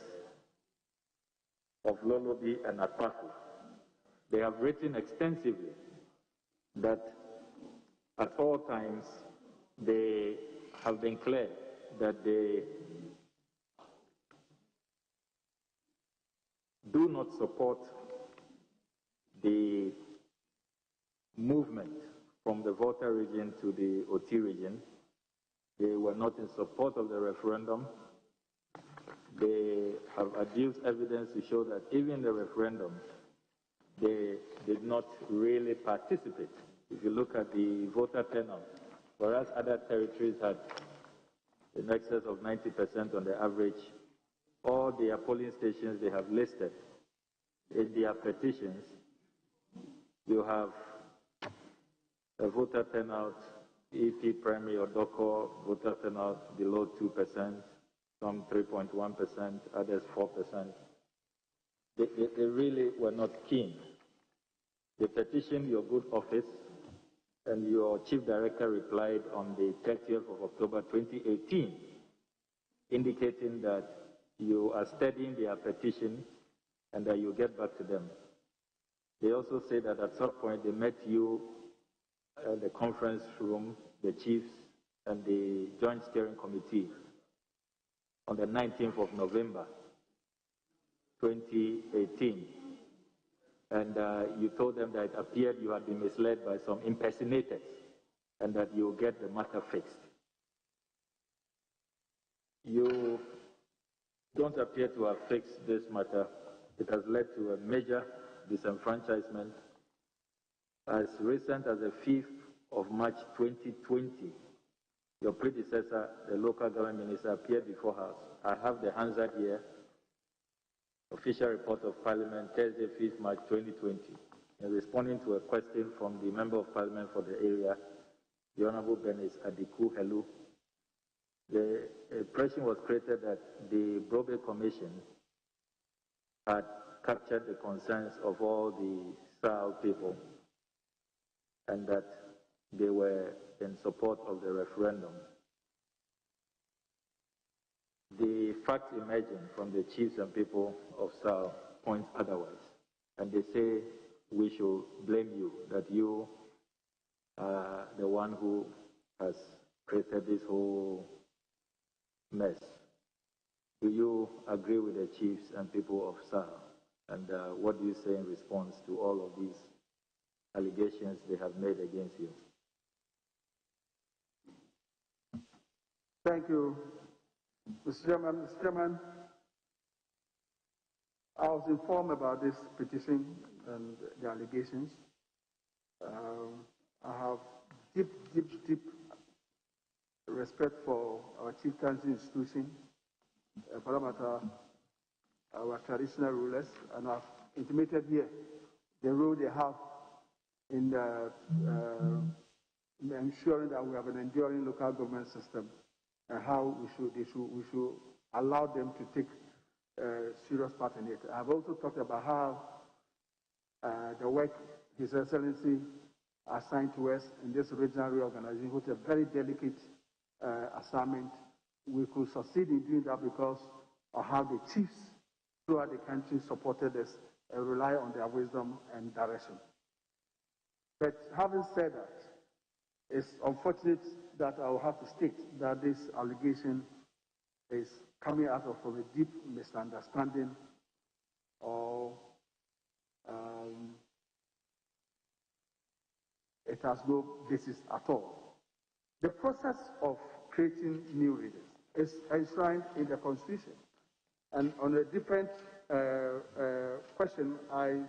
of Lolobi and Akpafu. They have written extensively that at all times they have been clear that they do not support the movement from the Volta region to the Oti region. They were not in support of the referendum. They have adduced evidence to show that even the referendum, they did not really participate. If you look at the voter turnout, whereas other territories had in excess of 90% on the average, all their polling stations they have listed in their petitions, you have a voter turnout, EP primary or DOCO voter turnout below 2%, some 3.1%, others 4%. They really were not keen They petitioned your good office, and your chief director replied on the 30th of October 2018, indicating that you are studying their petition and that you get back to them. They also say that at some point they met you at the conference room, the chiefs and the Joint Steering Committee, on the 19th of November 2018. And you told them that it appeared you had been misled by some impersonators and that you will get the matter fixed. You don't appear to have fixed this matter. It has led to a major disenfranchisement. As recent as the 5th of March 2020, your predecessor, the local government minister, appeared before us. I have the Hansard here. Official report of Parliament, Thursday, 5th March 2020. In responding to a question from the Member of Parliament for the area, the Honorable Bernice Adiku Helu, the impression was created that the Botwe Commission had captured the concerns of all the SAL people and that they were in support of the referendum. The facts emerging from the chiefs and people of SAL point otherwise, and they say we should blame you, that you are the one who has created this whole mess. Do you agree with the chiefs and people of SAL? And what do you say in response to all of these allegations they have made against you? Thank you, Mr. Chairman. Mr. Chairman, I was informed about this petition and the allegations. I have deep respect for our chieftaincy institution, for that matter, our traditional rulers, and I've intimated here the role they have in ensuring that we have an enduring local government system, and how we should allow them to take serious part in it. I've also talked about how the work His Excellency assigned to us in this regional reorganization, which is a very delicate assignment. We could succeed in doing that because of how the chiefs throughout the country supported us and rely on their wisdom and direction. But having said that, it's unfortunate that I will have to state that this allegation is coming out of from a deep misunderstanding or it has no basis at all. The process of creating new regions is enshrined in the Constitution. And on a different question, I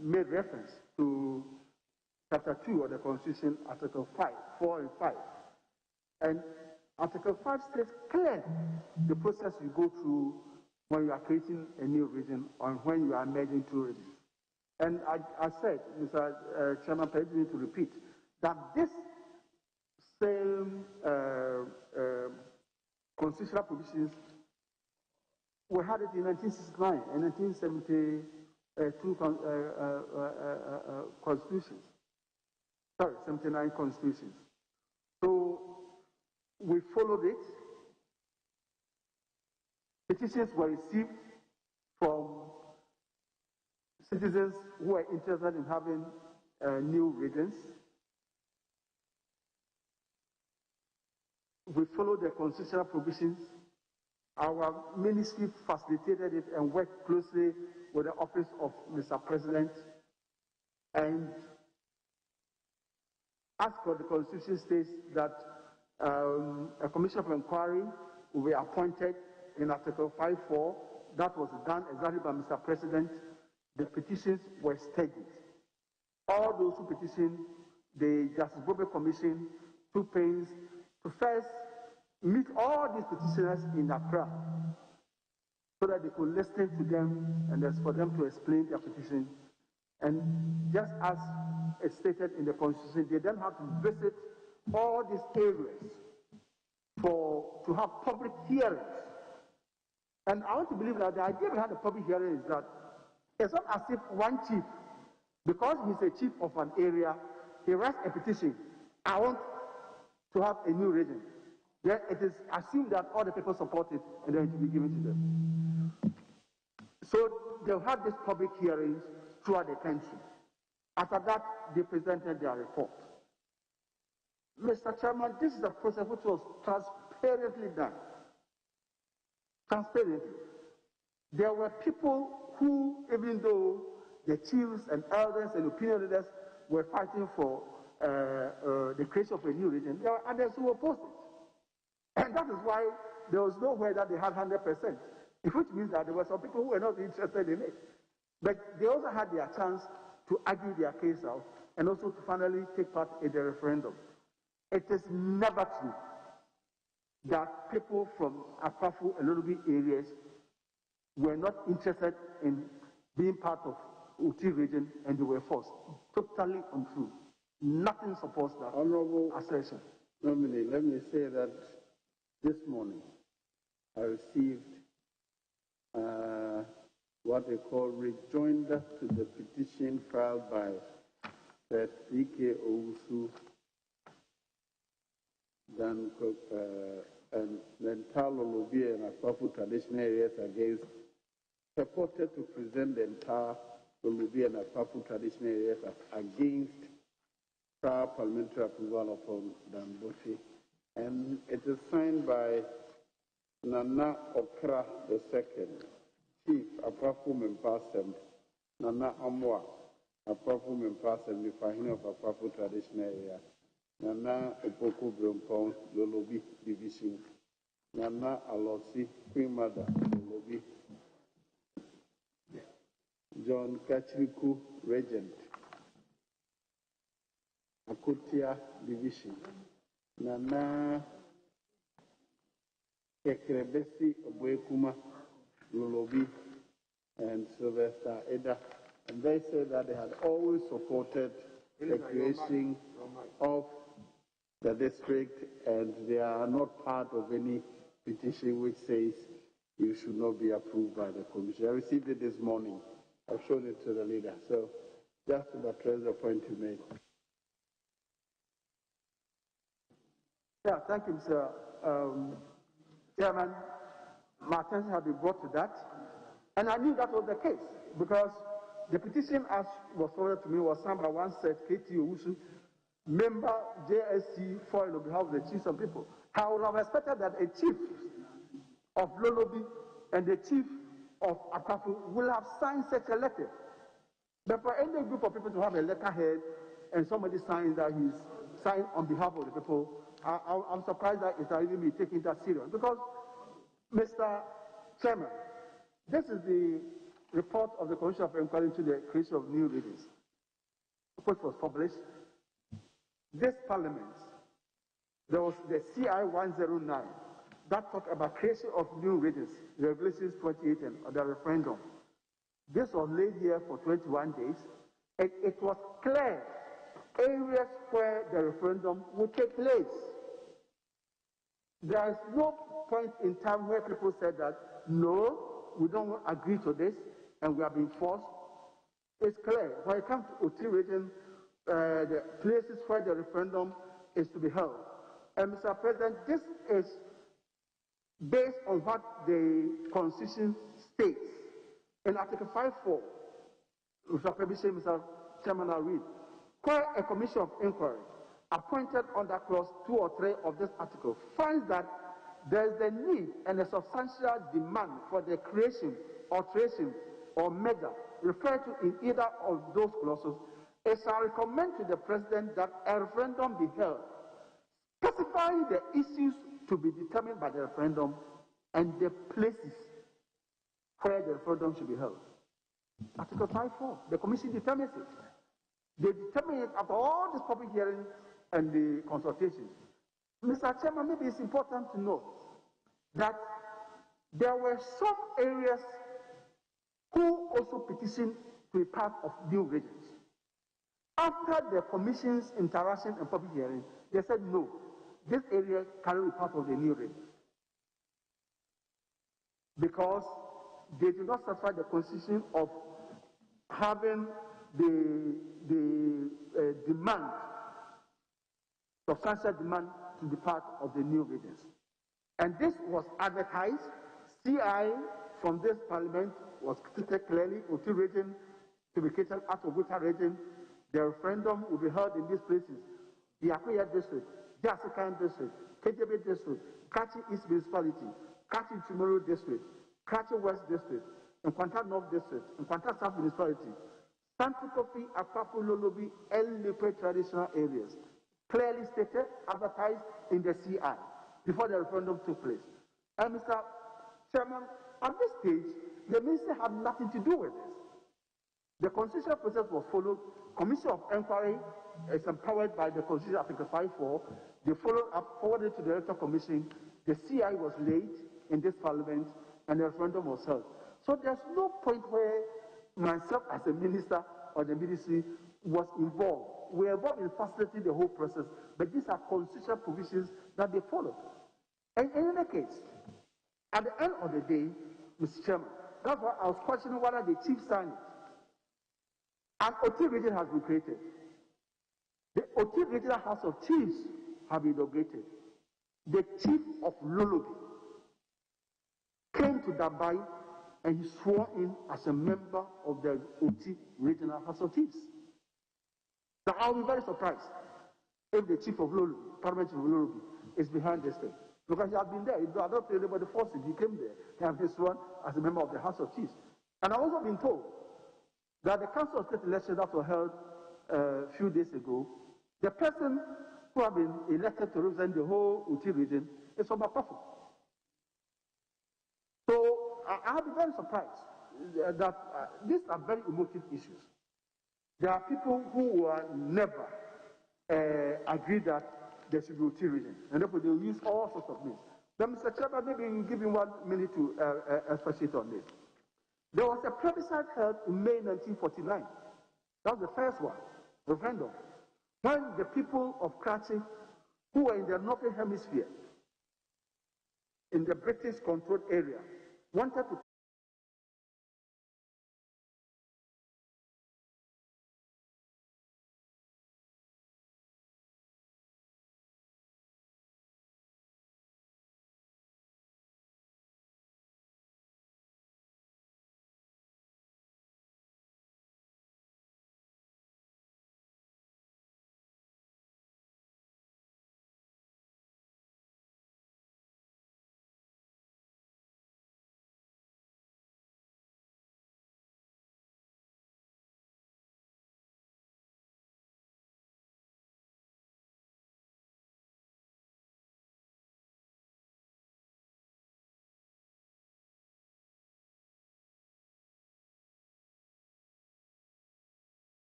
made reference to Chapter 2 of the Constitution, Article 5, 4 and 5. And Article 5 states clearly the process you go through when you are creating a new region or when you are merging two regions. And I said, Mr. Chairman, permit me to repeat, that this same constitutional provisions, we had it in 1969 and 1972 constitutions. Sorry, 79 constitutions. So we followed it. Petitions were received from citizens who were interested in having new regions. We followed the constitutional provisions. Our ministry facilitated it and worked closely with the office of Mr. President. And as for the Constitution states that a commission of inquiry will be appointed in Article 5.4. That was done exactly by Mr. President. The petitions were studied. All those who petitioned, the Justice Botwe Commission took pains to first meet all these petitioners in Accra so that they could listen to them and as for them to explain their petition. And just as it's stated in the Constitution, they then have to visit all these areas to have public hearings. And I want to believe that the idea behind the public hearing is that it's not as if one chief Because he's a chief of an area, he writes a petition. I want to have a new region. Then it is assumed that all the people support it and then it will be given to them. So they'll have these public hearings throughout the country. After that, they presented their report. Mr. Chairman, this is a process which was transparently done. Transparently. There were people who, even though the chiefs and elders and opinion leaders were fighting for the creation of a new region, there were others who opposed it. And that is why there was nowhere that they had 100%, which means that there were some people who were not interested in it. But they also had their chance to argue their case out and also to finally take part in the referendum. It is never true that people from Akwafu and Lolobi areas were not interested in being part of Uti region and they were forced. Totally untrue. Nothing supports that Honorable assertion. Nominee, let me say that this morning I received what they call rejoinder to the petition filed by C.K. Owusu and Mentalo Lobby and Akwafu traditional areas against, purported to present the entire Lobby and Akwafu traditional areas against prior parliamentary approval upon Botwe. And it is signed by Nana Okra II, Chief Akwafu Mempasem, Nana Amwa, Akwafu Mempasem, the Fahine of Akwafu traditional area, Nana Opoku Brompong, Lolobi Division, Nana Alosi, Queen Mother, Lolobi, John Kachiriku, Regent, Akotia Division, Nana Kekrebesi Oboekuma, Lolobi, and Sylvester Eda. And they said that they had always supported the creation of the district and they are not part of any petition which says you should not be approved by the commission. I received it this morning. I've shown it to the leader. So just to address the point you made. Yeah, thank you, Mr. Chairman. My attention has been brought to that. And I knew that was the case because the petition as was forwarded to me was signed by one set, K.T. Owusu, member JSC for on behalf of the chiefs and people. I would have expected that a chief of Lolobi and the chief of Akwafu will have signed such a letter. But for any group of people to have a letterhead and somebody signs that he's signed on behalf of the people, I'm surprised that it has even been taken that serious. Because, Mr. Chairman, this is the report of the Commission of Inquiry into the creation of new regions, which was published. This Parliament, there was the CI 109 that talked about creation of new regions, Regulations 2018, or the referendum. This was laid here for 21 days, and it was clear areas where the referendum would take place. There is no point in time where people said that, no, we don't agree to this, and we are being forced. It's clear. When it comes to Uti region, the places where the referendum is to be held. And Mr. President, this is based on what the Constitution states. In Article 5.4, Mr. Permission, Mr. Chairman, I'll read. Where a commission of inquiry appointed under clause 2 or 3 of this article finds that there is a need and a substantial demand for the creation, alteration, or measure referred to in either of those clauses, it shall recommend to the President that a referendum be held, specifying the issues to be determined by the referendum and the places where the referendum should be held. Article 5.4, the Commission determines it. They determine it after all this public hearing and the consultations. Mr. Chairman, maybe it's important to note that there were some areas who also petitioned to be part of new regions. After the Commission's interaction and public hearing, they said no, this area cannot be part of the new region because they do not satisfy the constitution of having the demand, substantial demand to be part of the new regions. And this was advertised. CI from this parliament was stated clearly, Oti region to be catered out of Wuta region. The referendum will be held in these places: the Akuya district, Jasikan district, KJB district, Kachi East municipality, Kachi Chimuru district, Kachi West district, and Kwanta North district, and Kwanta South municipality, Sankukopi, Akwapu, Lolobi, and Lipe traditional areas, clearly stated, advertised in the CI before the referendum took place. And Mr. Chairman, at this stage, the minister had nothing to do with this. The constitutional process was followed. Commission of Inquiry is empowered by the Constitution Article 5.4. They followed up, forwarded to the Electoral Commission. The CI was laid in this parliament, and the referendum was held. So there's no point where myself as a minister or the ministry was involved. We are involved in facilitating the whole process, but these are constitutional provisions that they followed. And in any case, at the end of the day, Mr. Chairman, that's why I was questioning whether the chief signed it. An OT region has been created. The OT Regional House of Chiefs have been inaugurated. The chief of Lolobi came to Dabai and he swore in as a member of the OT Regional House of Chiefs. So I'll be very surprised if the chief of Lolobi, Parliament of Lolobi, is behind this thing. Because he has been there. I don't think anybody forced him. He came there. He has been sworn as a member of the House of Chiefs. And I've also been told that the Council of State elections that were held a few days ago, the person who has been elected to represent the whole Uti region is from Botwe. So I'll be very surprised that these are very emotive issues. There are people who will never agree that there should be Uti region, and therefore they will use all sorts of means. But Mr. Chairman, maybe you give me 1 minute to expatiate on this. There was a plebiscite held in May 1949. That was the first one, referendum, when the people of Karachi, who were in the Northern Hemisphere, in the British-controlled area, wanted to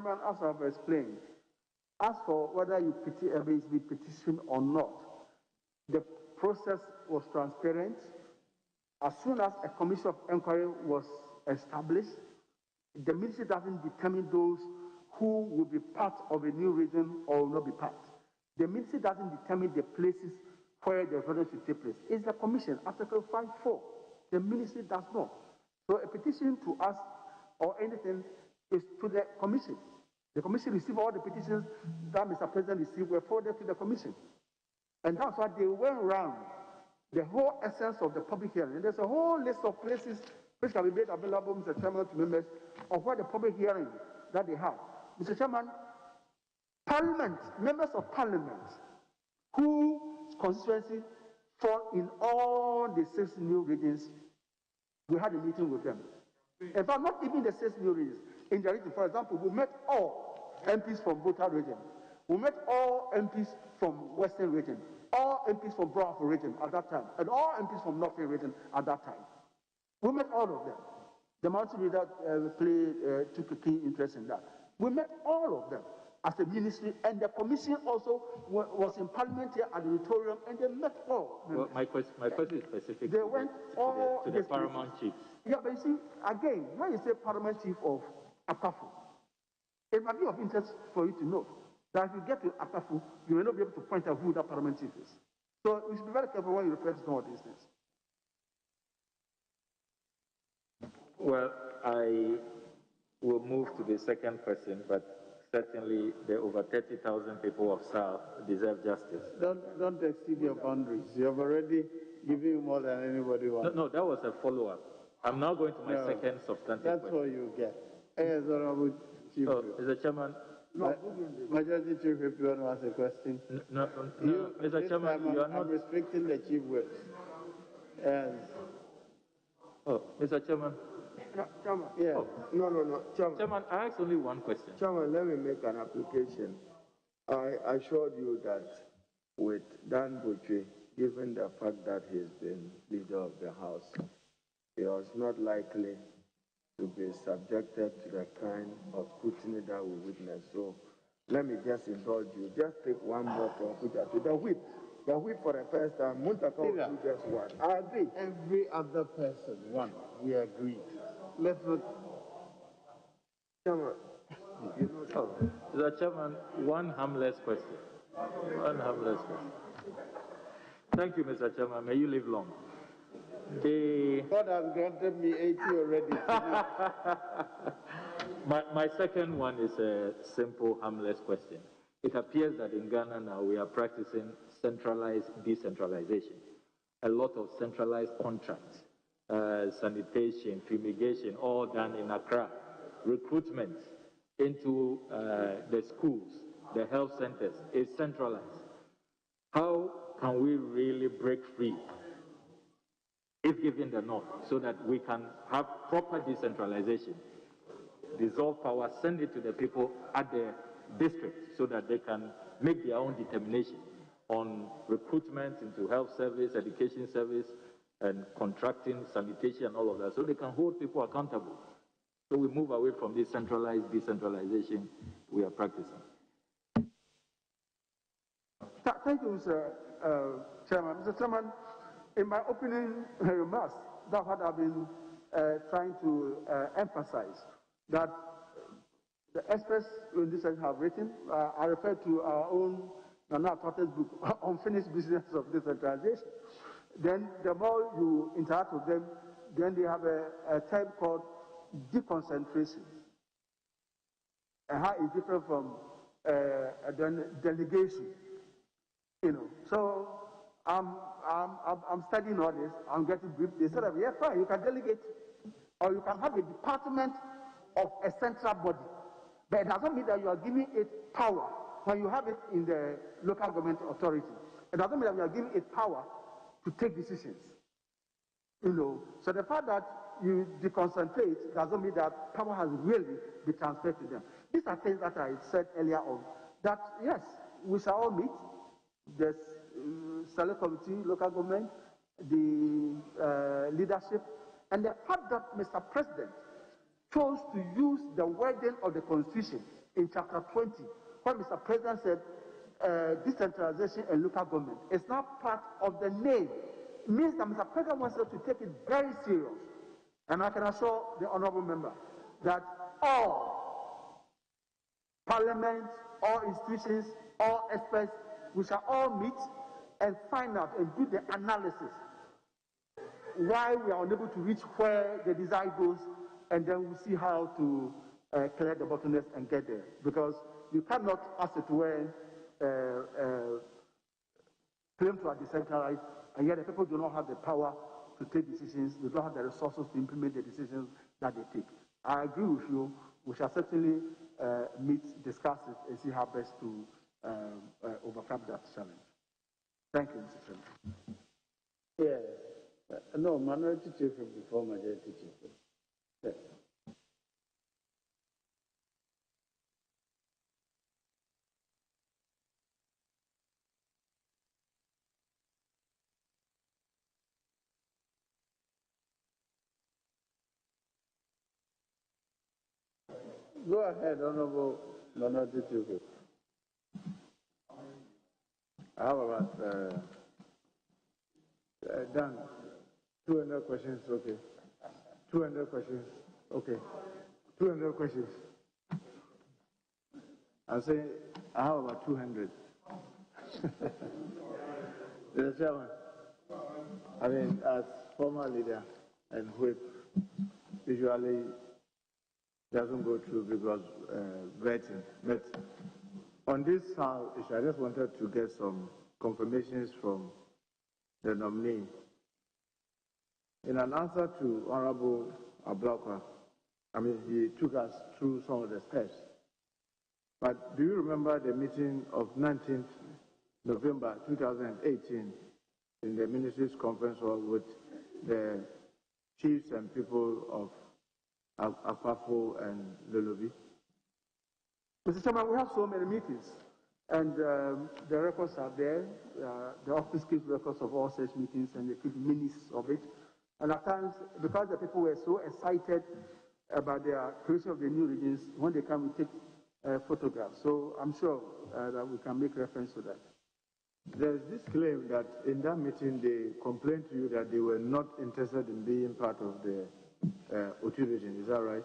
Chairman, as I've explained, as for whether you petition or not, the process was transparent. As soon as a commission of inquiry was established, the ministry doesn't determine those who will be part of a new region or will not be part. The ministry doesn't determine the places where the referendum should take place. It's the commission, Article 5.4. The ministry does not. So a petition to us or anything is to the commission. The commission received all the petitions that Mr. President received were forwarded to the commission. And that's why they went around the whole essence of the public hearing. And there's a whole list of places which can be made available, Mr. Chairman, to members of what the public hearing that they have. Mr. Chairman, Parliament, members of Parliament, whose constituency fall in all the 6 new regions, we had a meeting with them. In fact, not even the 6 new regions. In the region, for example, we met all MPs from Botwe region. We met all MPs from Western region, all MPs from Botwe region at that time, and all MPs from Northern region at that time. We met all of them. The mountain leader took a key interest in that. We met all of them as a ministry, and the commission also was in Parliament here at the auditorium, and they met all. Well, my question is specific they went all to the paramount chiefs. Yeah, but you see, again, when you say paramount chief of Akafu, it might be of interest for you to know that if you get to Akafu, you may not be able to point out who that paramount chief is. So you should be very careful when you refer to some of these things. Well, I will move to the second question, but certainly the over 30,000 people of South deserve justice. Don't exceed your boundaries. You have already given more than anybody wants. No, that was a follow-up. I'm now going to my second substantive That's question. what you get. Yes, Honorable Chief. Mr. Chairman. Majority Chief, if you want to ask a question. No, Mr. Chairman, you are not... I'm restricting the Chief Whip. Yes. Oh, Mr. Chairman. No, Chairman. Yeah. Oh. No. Chairman, I asked only one question. Chairman, let me make an application. I assured you that with Dan Botwe, given the fact that he's been leader of the House, he was not likely to be subjected to the kind of scrutiny that we witnessed. So let me just indulge you. Just take one more to put that to the whip. The whip for the first time, Muntaka will do just one. I agree. Every other person, one. We agreed. Let's not... Chairman, Mr. Chairman, one harmless question. One harmless question. Thank you, Mr. Chairman. May you live long. God has granted me 80 already. My second one is a simple, harmless question. It appears that in Ghana now we are practicing centralized decentralization. A lot of centralized contracts, sanitation, fumigation, all done in Accra. Recruitment into the schools, the health centers is centralized. How can we really break free, if given the nod, so that we can have proper decentralization, dissolve power, send it to the people at the district so that they can make their own determination on recruitment into health service, education service, and contracting, sanitation, and all of that, so they can hold people accountable. So we move away from this centralized decentralization we are practicing. Thank you, Mr. Chairman. Mr. Chairman, in my opening remarks, that's what I've been trying to emphasize, that the experts in this have written. I refer to our own Nana Atwatel's book, Unfinished Business of Decentralization. Then the more you interact with them, then they have a term called deconcentration. And how it's different from delegation. You know, so I'm studying all this. I'm getting brief. They said, yeah, fine, you can delegate, or you can have a department of a central body. But it doesn't mean that you are giving it power when you have it in the local government authority. It doesn't mean that you are giving it power to take decisions. You know, so the fact that you deconcentrate doesn't mean that power has really been transferred to them. These are things that I said earlier on, that yes, we shall all meet. The select committee, local government, the leadership, and the fact that Mr. President chose to use the wording of the Constitution in chapter 20, when Mr. President said decentralization and local government is now part of the name. It means that Mr. President wants us to take it very serious. And I can assure the honorable member that all parliament, all institutions, all experts, we shall all meet and find out and do the analysis why we are unable to reach where the desired goes, and then we'll see how to clear the bottlenecks and get there. Because you cannot, as it were, claim to are decentralized, and yet the people do not have the power to take decisions, they don't have the resources to implement the decisions that they take. I agree with you. We shall certainly meet, discuss it, and see how best to overcome that challenge. Thank you, Mr. Chairman. Yes. No, minority chief before majority chief. Yes. Go ahead, Honorable Minority Chief. I have about done 200 questions, okay. 200 questions, okay. 200 questions. I'm saying I have about 200. Mr. Chairman, I mean, as former leader and whip, usually doesn't go through because vetting. But on this issue, I just wanted to get some confirmations from the nominee. In an answer to Honorable Ablakwa, I mean, he took us through some of the steps. But do you remember the meeting of 19th November 2018 in the Ministry's conference hall with the chiefs and people of Apafo and Lolobi? Mr. Chairman, we have so many meetings, and the records are there. The office keeps records of all such meetings, and they keep minutes of it. And at times, because the people were so excited about the creation of the new regions, when they come, we take photographs. So I'm sure that we can make reference to that. There's this claim that in that meeting they complained to you that they were not interested in being part of the Otu region. Is that right?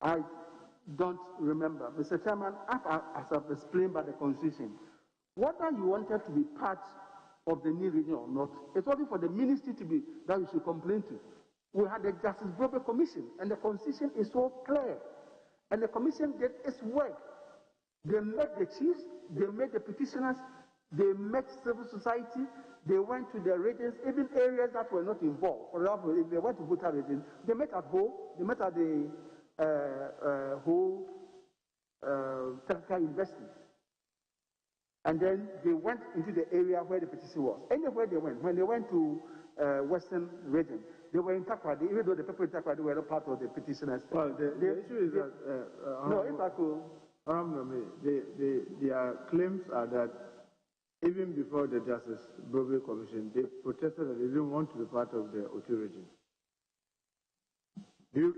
I don't remember. Mr. Chairman, as I've explained by the Constitution, whether you wanted to be part of the new region or not, it wasn't for the ministry to be that you should complain to. We had the Justice Botwe Commission, and the Constitution is so clear. And the Commission did its work. They met the chiefs, they met the petitioners, they met civil society, they went to the regions, even areas that were not involved. For example, if they went to Buta region, they met at Ho, they met at the Ho Technical University. And then they went into the area where the petition was. Anywhere they went, when they went to Western region, they were in Takrady, even though the people in Takrady were not part of the petitioners. Well, the issue is that, no, if I could, their claims are that even before the Justice Botwe Commission, they protested that they didn't want to be part of the Otu region. Do you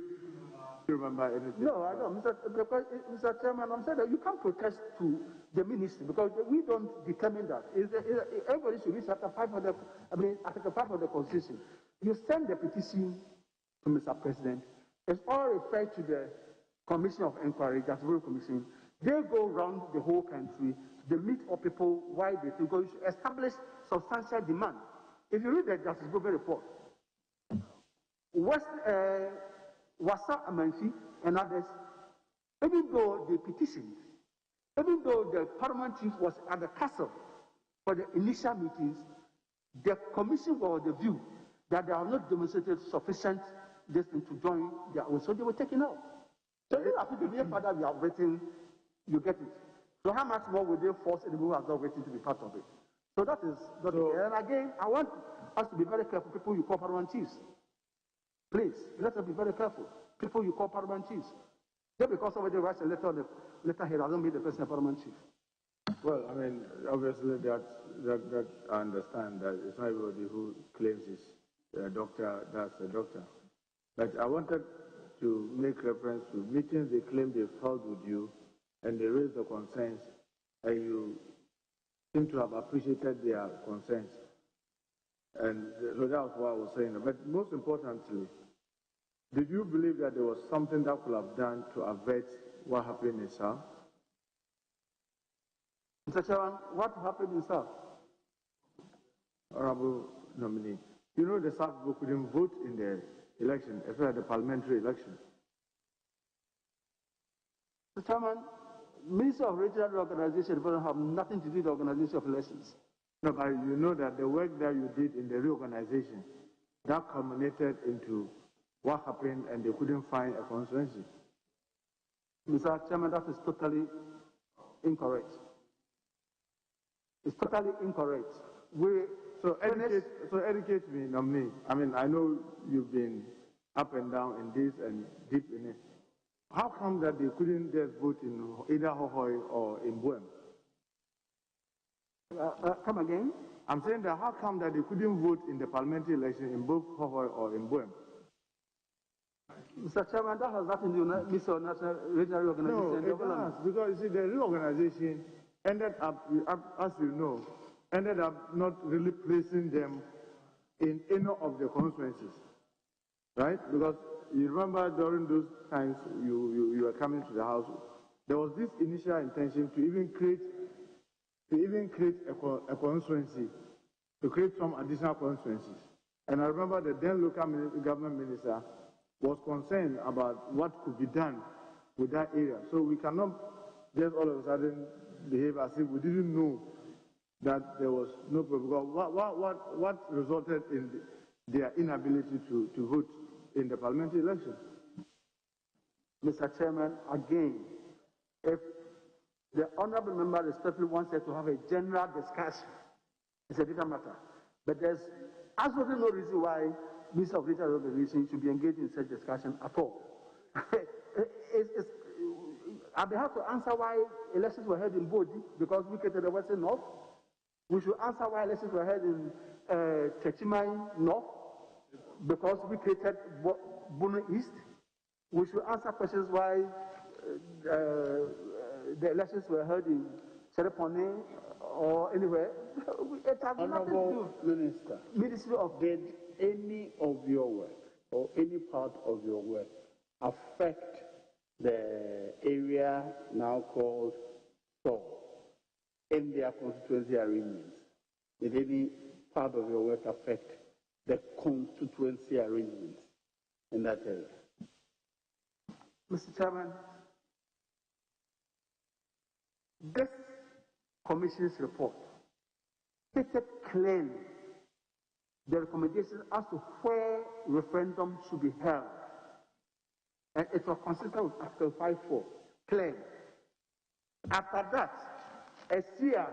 remember anything? No, I don't. Mr. Chairman, I'm saying that you can't protest to the ministry because we don't determine that. Everybody should read Article 5 of the Constitution. You send the petition to Mr. President. It's all referred to the Commission of Inquiry, Justice Botwe Commission. They go around the whole country. They meet up people why they think you should establish substantial demand. If you read the Justice Botwe report, Wasa Amanfi and others, even though they petitioned, even though the paramount chief was at the castle for the initial meetings, the commission was the view that they have not demonstrated sufficient distance to join their own, so they were taken out. So if I put the mere fact that we have written, you get it. So how much more would they force anyone who has not written to be part of it? So that is not it. And again, I want us to be very careful, people you call paramount chiefs. Please, let us be very careful. People you call paramount chiefs. Just because somebody writes a letter on the letterhead doesn't mean the person a paramount chief. Well, I mean, obviously that I understand that it's not everybody who claims he's a doctor, that's a doctor. But I wanted to make reference to meetings they claim they've held with you, and they raised the concerns, and you seem to have appreciated their concerns. And so that was what I was saying. But most importantly, did you believe that there was something that could have done to avert what happened in South? Mr. Chairman, what happened in South? Honorable nominee, you know the South people couldn't vote in the election, especially the parliamentary election. Mr. Chairman, Ministry of Regional Reorganization doesn't have nothing to do with the organization of elections. No, but you know that the work that you did in the reorganization, that culminated into what happened, and they couldn't find a consensus. Mr. Chairman, that is totally incorrect. It's totally incorrect. So educate me, nominee. I mean, I know you've been up and down in this and deep in it. How come that they couldn't just vote in either Hohoi or in Buem? Come again? I'm saying that how come that they couldn't vote in the parliamentary election in both Hohoi or in Buem? Mr. Chairman, that has nothing to do with Ministry of National Regional Reorganization. No, it does, because you see, the reorganization ended up, as you know, ended up not really placing them in any of the constituencies, right? Because you remember during those times you were coming to the house, there was this initial intention to even create a constituency, to create some additional constituencies. And I remember the then local government minister was concerned about what could be done with that area. So we cannot just all of a sudden behave as if we didn't know that there was no problem. What resulted in their inability to vote in the parliamentary election? Mr. Chairman, again, if the honorable member respectfully wanted to have a general discussion, it's a different matter. But there's absolutely no reason why Minister of Regional Reorganization should be engaged in such discussion at all. I'll be happy to answer why elections were held in Botwe, because we created the Western North. We should answer why elections were held in Kencity North, because we created Botwe East. We should answer questions why the elections were held in Serepone or anywhere. It has nothing to do. Minister, Ministry of did any of your work or any part of your work affect the area now called South in their constituency arrangements? Did any part of your work affect the constituency arrangements in that area? Mr. Chairman, this Commission's report stated clearly the recommendation as to where referendum should be held. And it was consistent with Article 5.4, clearly. After that, a CR,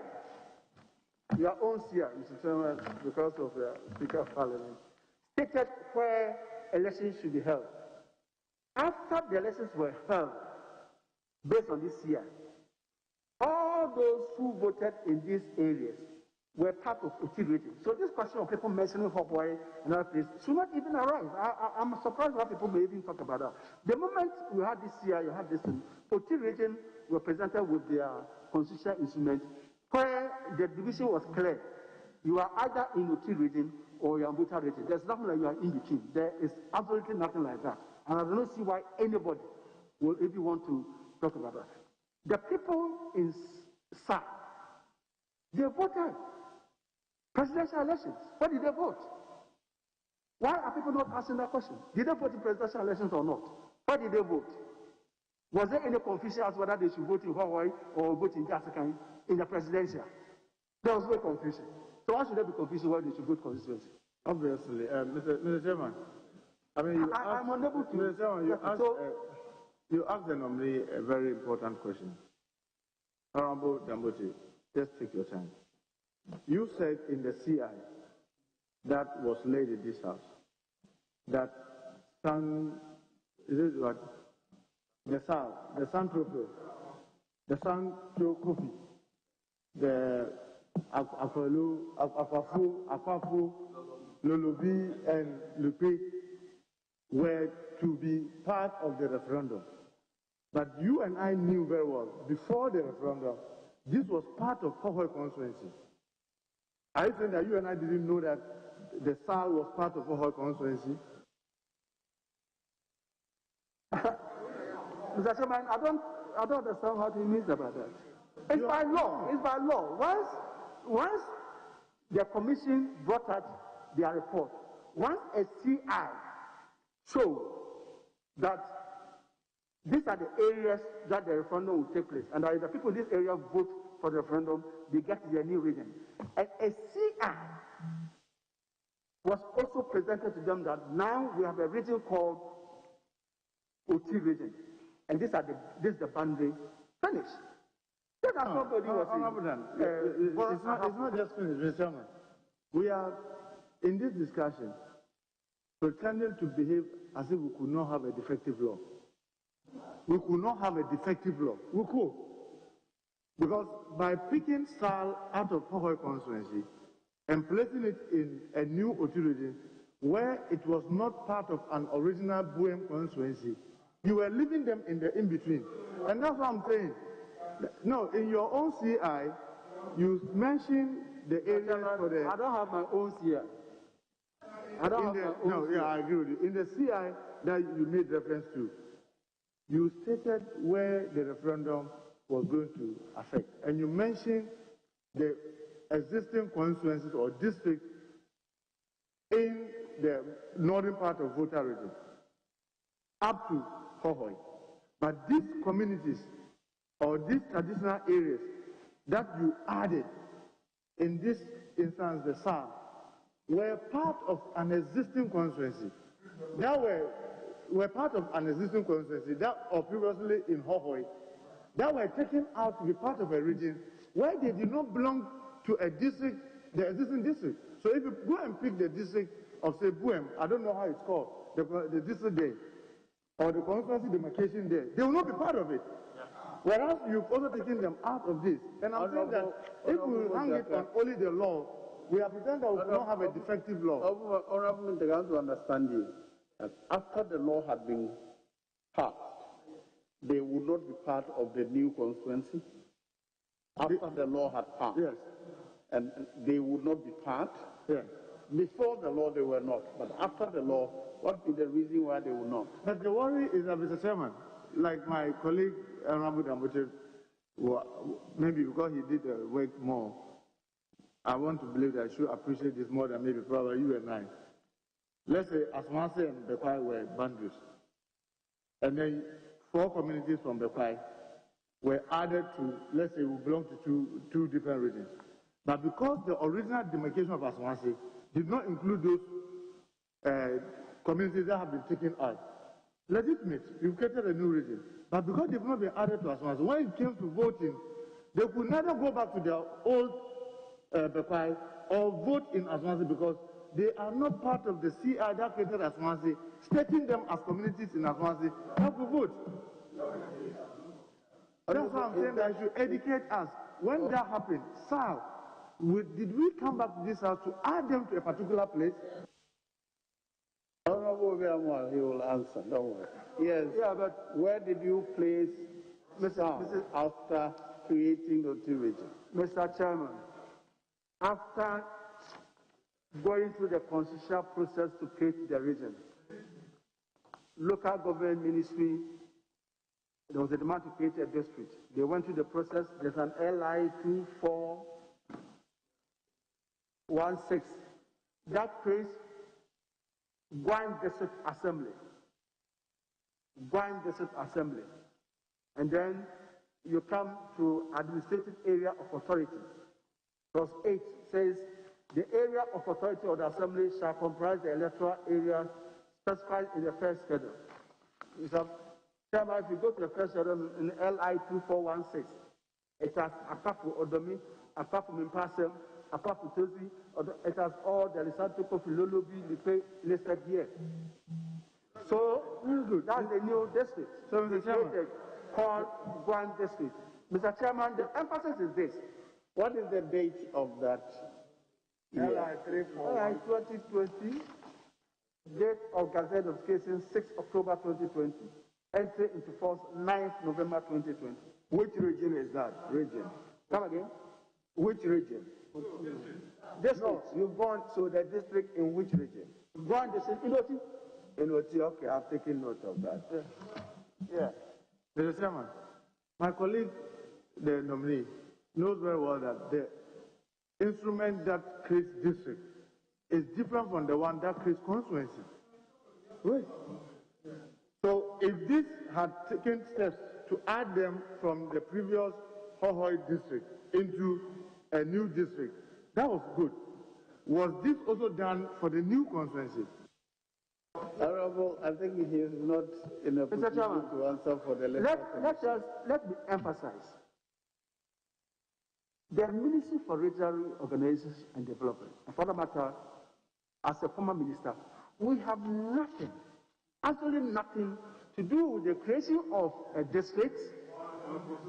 your own CR, Mr. Chairman, because of the Speaker of Parliament, stated where elections should be held. After the elections were held, based on this CR, all those who voted in these areas were part of utility. So this question of people mentioning Hopway and other places should not even arise. I'm surprised why people may even talk about that. The moment we had this year, you had this utility were presented with their constitutional instrument where the division was clear. You are either in utility or you are voter rating. There's nothing like you are in between. There is absolutely nothing like that. And I don't see why anybody will even want to talk about that. The people in SAC, they voted. Presidential elections. What did they vote? Why are people not asking that question? Did they vote in presidential elections or not? Why did they vote? Was there any confusion as to whether they should vote in Hawaii or vote in African in the presidential? There was no confusion. So why should there be confusion whether they should vote constituency? Obviously, Mr. Chairman, I mean, I'm unable to. Mr. Chairman, you asked the nominee a very important question. Honorable Dambote, just take your time. You said in the CI that was laid in this house that the Akwafu, Lolobi, and Lupe, were to be part of the referendum. But you and I knew very well, before the referendum, this was part of Hohoi constituency. Are you saying that you and I didn't know that the SAL was part of Hohoi constituency? Mr. Chairman, I don't understand what he means about that. It's by law. It's by law. Once the commission brought out their report, once a CI showed that these are the areas that the referendum will take place, and that if the people in this area vote for the referendum, they get their new region. And a CI was also presented to them that now we have a region called OT region, and this is the boundary. Finish. That's nobody was it's not just finished, Mr. Chairman. We are in this discussion pretending to behave as if we could not have a defective law. We could not have a defective law. We could. Because by picking SAL out of Hohoi constituency and placing it in a new OT region where it was not part of an original Buem constituency, you were leaving them in the in-between. And that's what I'm saying. No, in your own CI, you mentioned the area for the... I don't have my own CI. I agree with you. In the CI that you made reference to, you stated where the referendum was going to affect. And you mentioned the existing constituencies or districts in the northern part of Volta region, up to Hohoi. But these communities or these traditional areas that you added, in this instance the SAR, were part of an existing constituency that were part of an existing constituency that or previously in Hohoi, that were taken out to be part of a region where they did not belong to a district, the existing district. So if you go and pick the district of, say, Buem, I don't know how it's called, the district there, or the constituency demarcation there, they will not be part of it. Whereas you've also taken them out of this. And I'm saying that if we hang it on only the law, we are pretending that we don't have a defective law. Honorable Minister, I want to understand you that after the law had been passed, they would not be part of the new constituency? After the law had passed? Yes. And they would not be part? Yes. Before the law, they were not. But after the law, what is the reason why they will not? But the worry is that, Mr. Chairman, like my colleague, Honorable Damboche, maybe because he did the work more, I want to believe that I should appreciate this more than maybe probably you and I. Let's say Asmase and Bekwai were boundaries. And then 4 communities from Bekwai were added to, let's say, we belong to two different regions. But because the original demarcation of Asmase did not include those communities that have been taken out, legitimate, you've created a new region. But because they've not been added to Asmase, when it came to voting, they could neither go back to their old Bekwai or vote in Asmase because they are not part of the CI that created Asmase, stating them as communities in Asmase have to vote. That's why I'm saying that you should educate us. When that happened, sir, did we come back to this house to add them to a particular place? Honorable Viamwa, he will answer, don't worry. Yes, yeah, but where did you place Mr. after creating the two regions? Mr. Chairman, after going through the constitutional process to create the region, local government ministry, there was a demand to create a district. They went through the process. There's an LI 2416 that creates Guan District Assembly. Guan District Assembly. And then you come to administrative area of authority. Clause 8 says the area of authority of the assembly shall comprise the electoral area specified in the first schedule. Mr. Chairman, if you go to the first schedule in LI 2416, it has Akapu Odomi, Akapu Mimpasem, Akapu Tozi, it has all the Lisanto Kofi Lolobi listed here. So, that's the new district. So, Mr. Chairman, called Guan District. Mr. Chairman, the emphasis is this. What is the date of that? LI 2020. Date of Gazette notification 6 October 2020. Entry into force 9th November 2020. Which region is that? Region. Come again? Which region? District. No, you've gone to the district in which region? Gone district. Inoti. Inoti, okay, I've taken note of that. Yeah. Mr. Chairman, my colleague, the nominee, knows very well that the instrument that creates district is different from the one that creates constituency. Right. So if this had taken steps to add them from the previous Hohoi district into a new district, that was good. Was this also done for the new constituency? Honorable, I think he is not in a position to answer for the Let me emphasize. The Ministry for Regional Organization and Development, and for that matter, as a former minister, we have nothing, absolutely nothing to do with the creation of a district,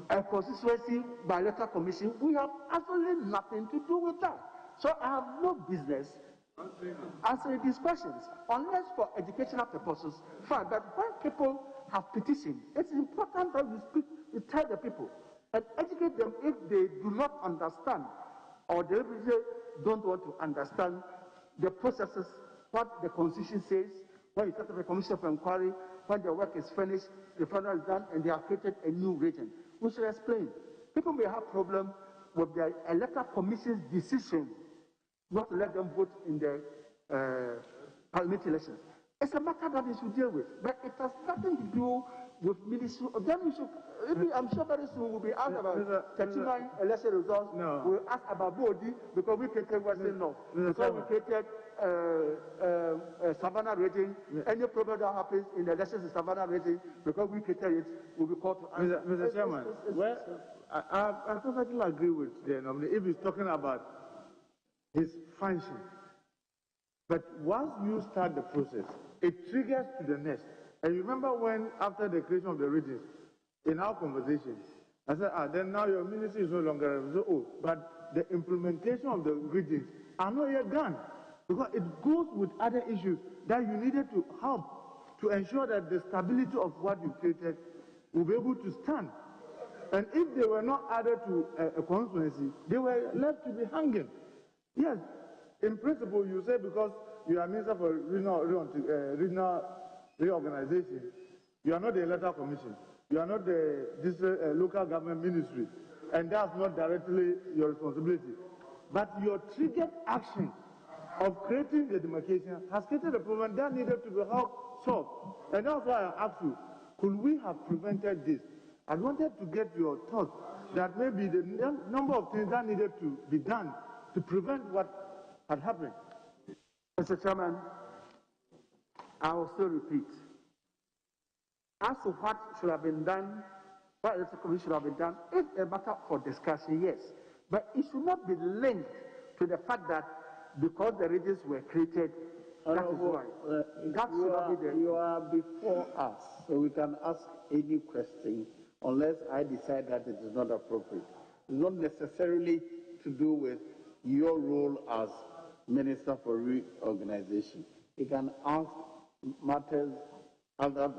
a constituency by electoral commission. We have absolutely nothing to do with that. So I have no business answering these questions, unless for educational purposes. Fine, but when people have petitioned, it's important that we speak, we tell the people, and educate them if they do not understand or they don't want to understand the processes, what the Constitution says, when you set up a commission of inquiry, when the work is finished, the final is done, and they have created a new region. We should explain. People may have problems with the electoral commission's decision not to let them vote in the parliamentary elections. It's a matter that they should deal with, but it has nothing to do with ministry. Then we should, I'm sure very soon we'll be asked about 39 election results. No. We'll ask about Bodi because we created Western North. Because we created Savannah region. Any problem that happens in the elections in Savannah region, because we created it, we'll be called to answer. Mr. Chairman, I perfectly agree with the nominee if he's talking about his function. But once you start the process, it triggers to the next. And you remember when, after the creation of the regions, in our conversation, I said, then now your ministry is no longer, but the implementation of the regions are not yet done. Because it goes with other issues that you needed to help to ensure that the stability of what you created will be able to stand. And if they were not added to a constituency, they were left to be hanging. Yes, in principle, you say because you are Minister for Regional Reorganization, you are not the Electoral Commission, you are not the local government ministry, and that's not directly your responsibility. But your triggered action of creating the demarcation has created a problem that needed to be solved. And that's why I asked you, could we have prevented this? I wanted to get your thoughts that maybe the number of things that needed to be done to prevent what had happened. Mr. Chairman, I will still repeat. As to what should have been done, what electoral commission should have been done, it's a matter for discussion, yes. But it should not be linked to the fact that because the regions were created, that is why. That should not be there. You are before us, so we can ask any question unless I decide that it is not appropriate. It's not necessarily to do with your role as Minister for Reorganization. You can ask matters other than.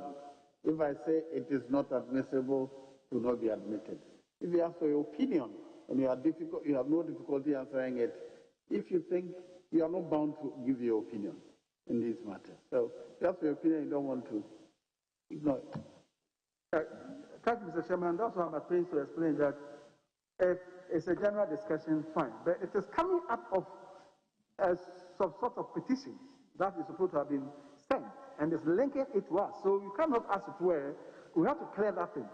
If I say it is not admissible, it will not be admitted. If you ask for your opinion and you have no difficulty answering it, if you think you are not bound to give your opinion in these matters. So if you ask for your opinion, you don't want to ignore it. Thank you, Mr. Chairman. That's why I'm trying to explain that if it's a general discussion, fine. But it is coming out of some sort of petition that is supposed to have been sent, and it's linking it to us. So you cannot ask it where. We have to clear that thing.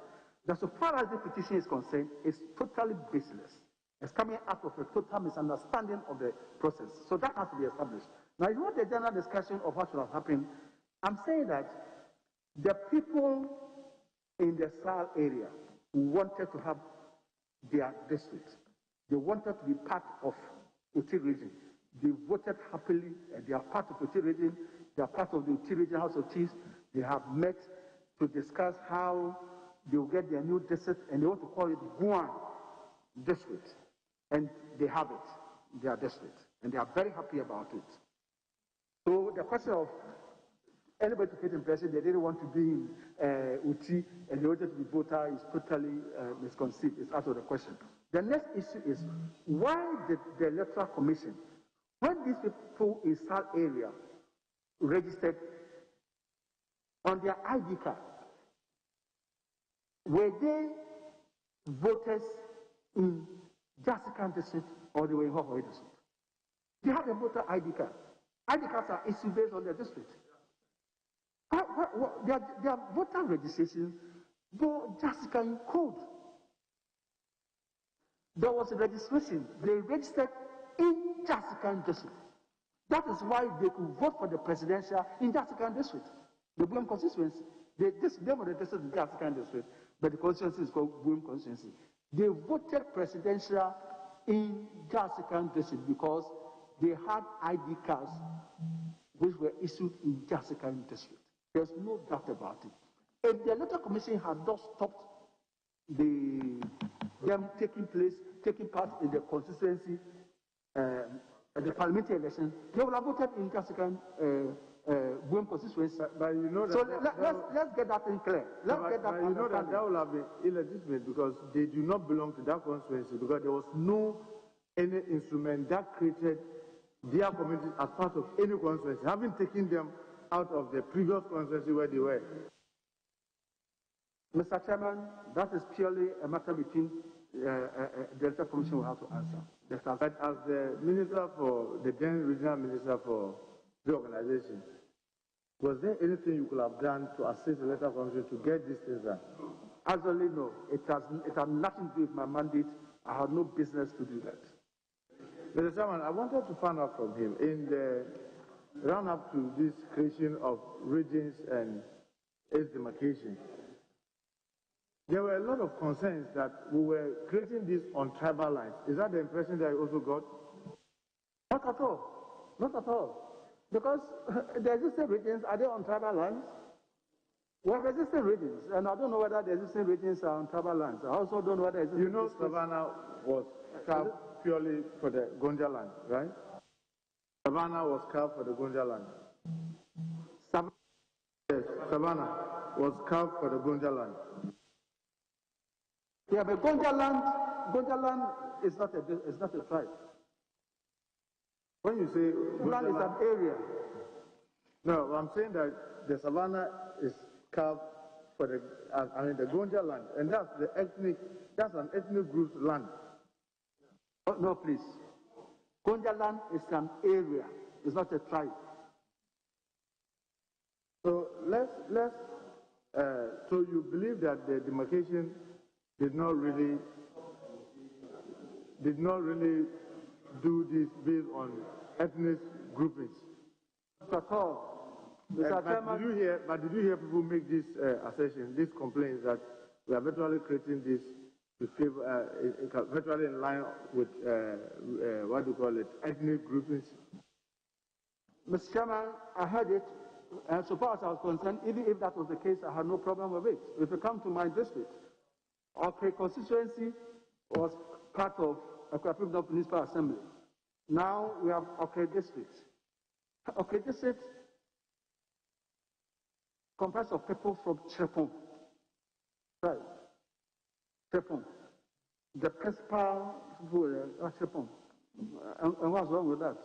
That so far as the petition is concerned, it's totally baseless. It's coming out of a total misunderstanding of the process. So that has to be established. Now, if you want the general discussion of what should have happened, I'm saying that the people in the Sahel area wanted to have their district. They wanted to be part of Uti region. They voted happily, and they are part of Uti region. They are part of the Uti region House of Chiefs. They have met to discuss how they will get their new district, and they want to call it Guan district. And they have it, their district, and they are very happy about it. So the question of anybody to get the impression they didn't want to be in Uti and they wanted to be Botwe is totally misconceived. It's out of the question. The next issue is why did the Electoral Commission, when these people in SAL area registered on their ID card, were they voters in Jessica district or they were in Hofoi district? They have a voter ID card. ID cards are issued based on their district. Their voter registration for Jessica in code. There was a registration. They registered in Jessica district. That is why they could vote for the presidential in Jessica district. The Boom constituency. They were registered in Jessica district, but the constituency is called Boom constituency. They voted presidential in Jessica district because they had ID cards which were issued in Jessica district. There's no doubt about it. If the Electoral Commission had not stopped them taking part in the constituency, the parliamentary election, they would have voted in Jessica Boom constituency. But you know that. So let's get that thing clear. Let's get that. You know that would have been illegitimate because they do not belong to that constituency because there was no any instrument that created their communities as part of any constituency, having taken them out of the previous constituency where they were. Mr. Chairman, that is purely a matter between the Electoral Commission will have to answer. But as the minister for the then regional minister for reorganization, was there anything you could have done to assist the Electoral Commission to get these things done? Absolutely no. It had nothing to do with my mandate. I had no business to do that. Mr. Chairman, I wanted to find out from him in the run up to this creation of regions and its demarcation. There were a lot of concerns that we were creating this on tribal lines. Is that the impression that you also got? Not at all. Not at all. Because the existing regions, are they on tribal lines? We have existing regions, and I don't know whether the existing regions are on tribal lines. I also don't know whether existing. You know, Savannah was carved purely for the Gonja land, right? Savannah was carved for the Gonja land. Yes, Savannah was carved for the Gonja land. Yeah, but Gonja land is not a tribe. When you say Gonja is an area. No, I'm saying that the Savannah is carved for the Gonja land, and that's an ethnic group's land. Oh, no, please. Gonja land is an area. It's not a tribe. So so you believe that the demarcation did not really do this based on ethnic groupings? Not at all. But did you hear people make this assertion, this complaint that we are virtually creating this to favor, virtually in line with what do you call it, ethnic groupings? Mr. Chairman, I heard it, and so far as I was concerned, even if that was the case, I had no problem with it. If you come to my district, our constituency was part of Akwa Municipal Assembly. Now we have Okre district. Okre district comprised of people from Chepon. Right. Chepon. The principal people are Chepon. And what's wrong with that?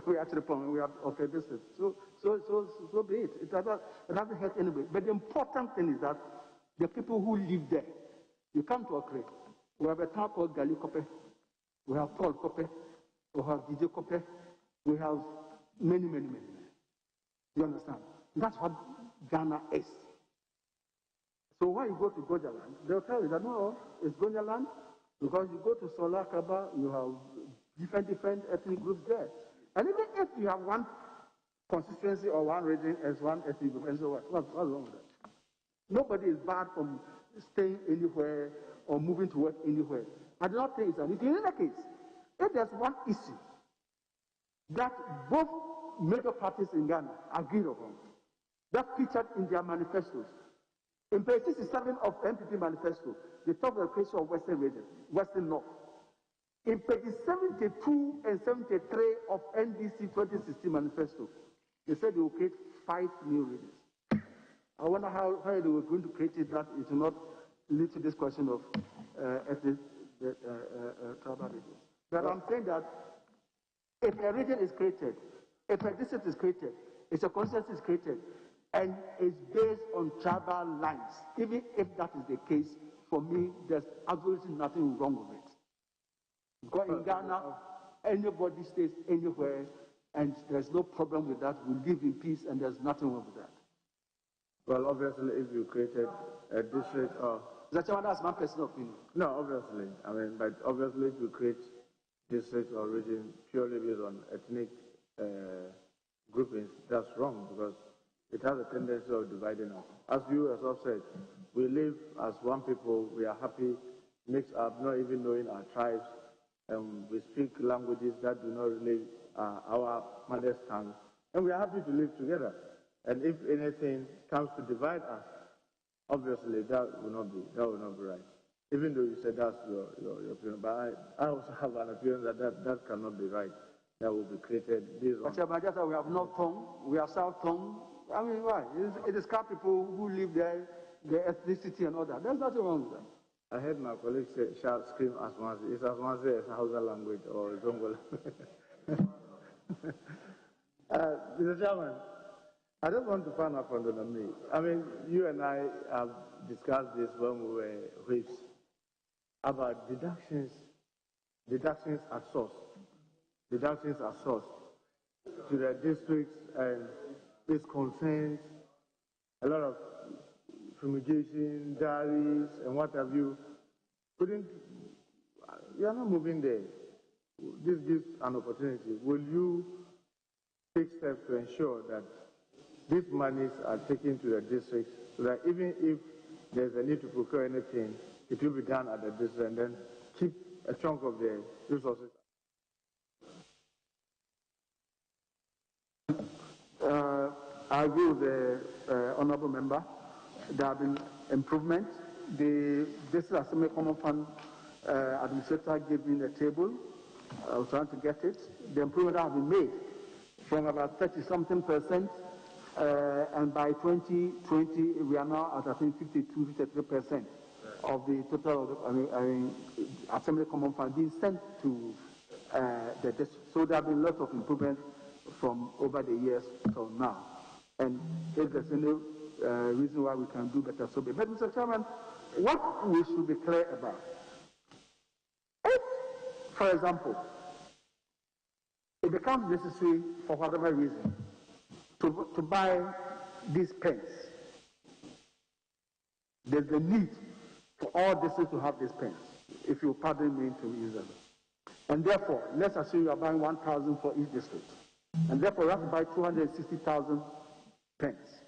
We are Chepon, we have Okre district. So be it. It doesn't hurt anybody. But the important thing is that the people who live there, you come to Okre, we have a town called Gali Kope, we have Paul Kope, we have DJ Kope, we have many. You understand? That's what Ghana is. So when you go to Gonja land, they'll tell you that no, it's Gonja land, because you go to Sola Kaba, you have different ethnic groups there. And even if you have one constituency or one region as one ethnic group, and so what's wrong with that? Nobody is barred from staying anywhere or moving to work anywhere. I do not think it's an issue. In any case, if there's one issue that both major parties in Ghana agreed upon, that featured in their manifestos, in page 67 of MPP manifesto, they talk about the creation of Western region, Western North. In pages 72 and 73 of NDC 2016 manifesto, They said they will create 5 new regions. I wonder how they were going to create it that it will not lead to this question of ethnic tribal regions. But I'm saying that if a region is created, if a district is created, if a constituency is created, and it's based on tribal lines, even if that is the case, for me, there's absolutely nothing wrong with it. Because in Ghana, anybody stays anywhere, and there's no problem with that. We live in peace, and there's nothing wrong with that. Well, obviously, if you created a district or... That's my personal opinion. No, obviously. I mean, but obviously, if you create districts or regions purely based on ethnic groupings, that's wrong because it has a tendency of dividing us. As you yourself said, we live as one people, we are happy, mixed up, not even knowing our tribes, and we speak languages that do not relate our mother's tongue, and we are happy to live together. And if anything comes to divide us, obviously that will not be right. Even though you said that's your opinion, but I also have an opinion that cannot be right. That will be created based on... But we have North Tongue, we have South Tongue. I mean, why? It is people who live there, their ethnicity and all that. There's nothing wrong with that. I heard my colleague shout, scream Asmanzi. Is Asmanzi a Hausa language or Zongo language? Mr. Chairman, I just want to find out from the nominee. I mean, you and I have discussed this when we were whips about deductions at source. Deductions at source to the districts and its concerns, a lot of fumigation, diaries, and what have you. You are not moving there. This gives an opportunity. Will you take steps to ensure that these monies are taken to the districts so that even if there's a need to procure anything, it will be done at the district and then keep a chunk of the resources? I agree with the honourable member. There have been improvements. The District Assembly Common Fund administrator gave me the table. I was trying to get it. The improvements have been made from about 30-something%, and by 2020 we are now at I think 52-53% of the total of Assembly Common Fund being sent to the district. So there have been lots of improvements from over the years till now. And if there's any reason why we can do better, so be. But Mr. Chairman, what we should be clear about, if, for example, it becomes necessary for whatever reason to buy these pens, there's the need for all districts to have these pens, if you pardon me to use them. And therefore, let's assume you are buying 1,000 for each district. And therefore, you have to buy 260,000 pens.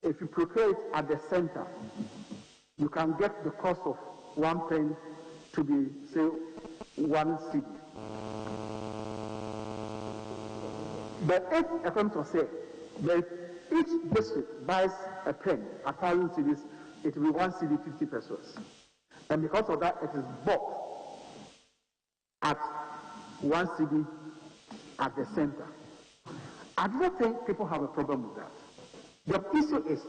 If you procure it at the center, you can get the cost of 1 pen to be, say, 1 cedi. But if, according to say, that each district buys a pen at 1,000 cedis, it will be 1 cedi 50 pesos. And because of that, it is bought at 1 cedi at the center. I don't think people have a problem with that. The issue is,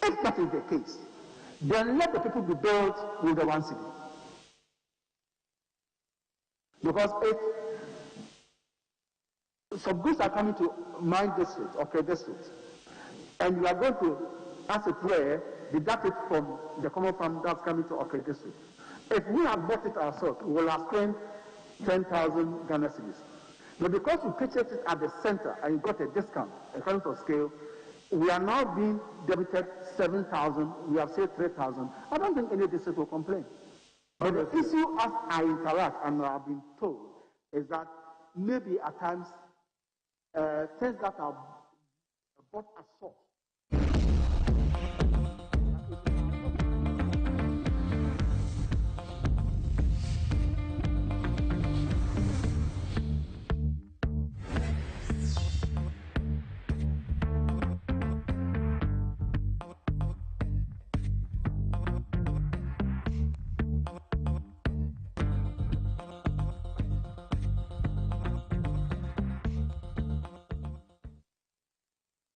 if that is the case, then let the people be billed with the 1 cedi. Because if some goods are coming to my district, okay, district, and you are going to, as it were, deduct it from the common fund that's coming to okay district. If we have bought it ourselves, we will have spent 10,000 Ghana cedis. But because we purchased it at the center and you got a discount, according to scale, we are now being debited 7,000, we have saved 3,000. I don't think any district will complain. But the issue as I interact and I have been told is that maybe at times things that are bought at source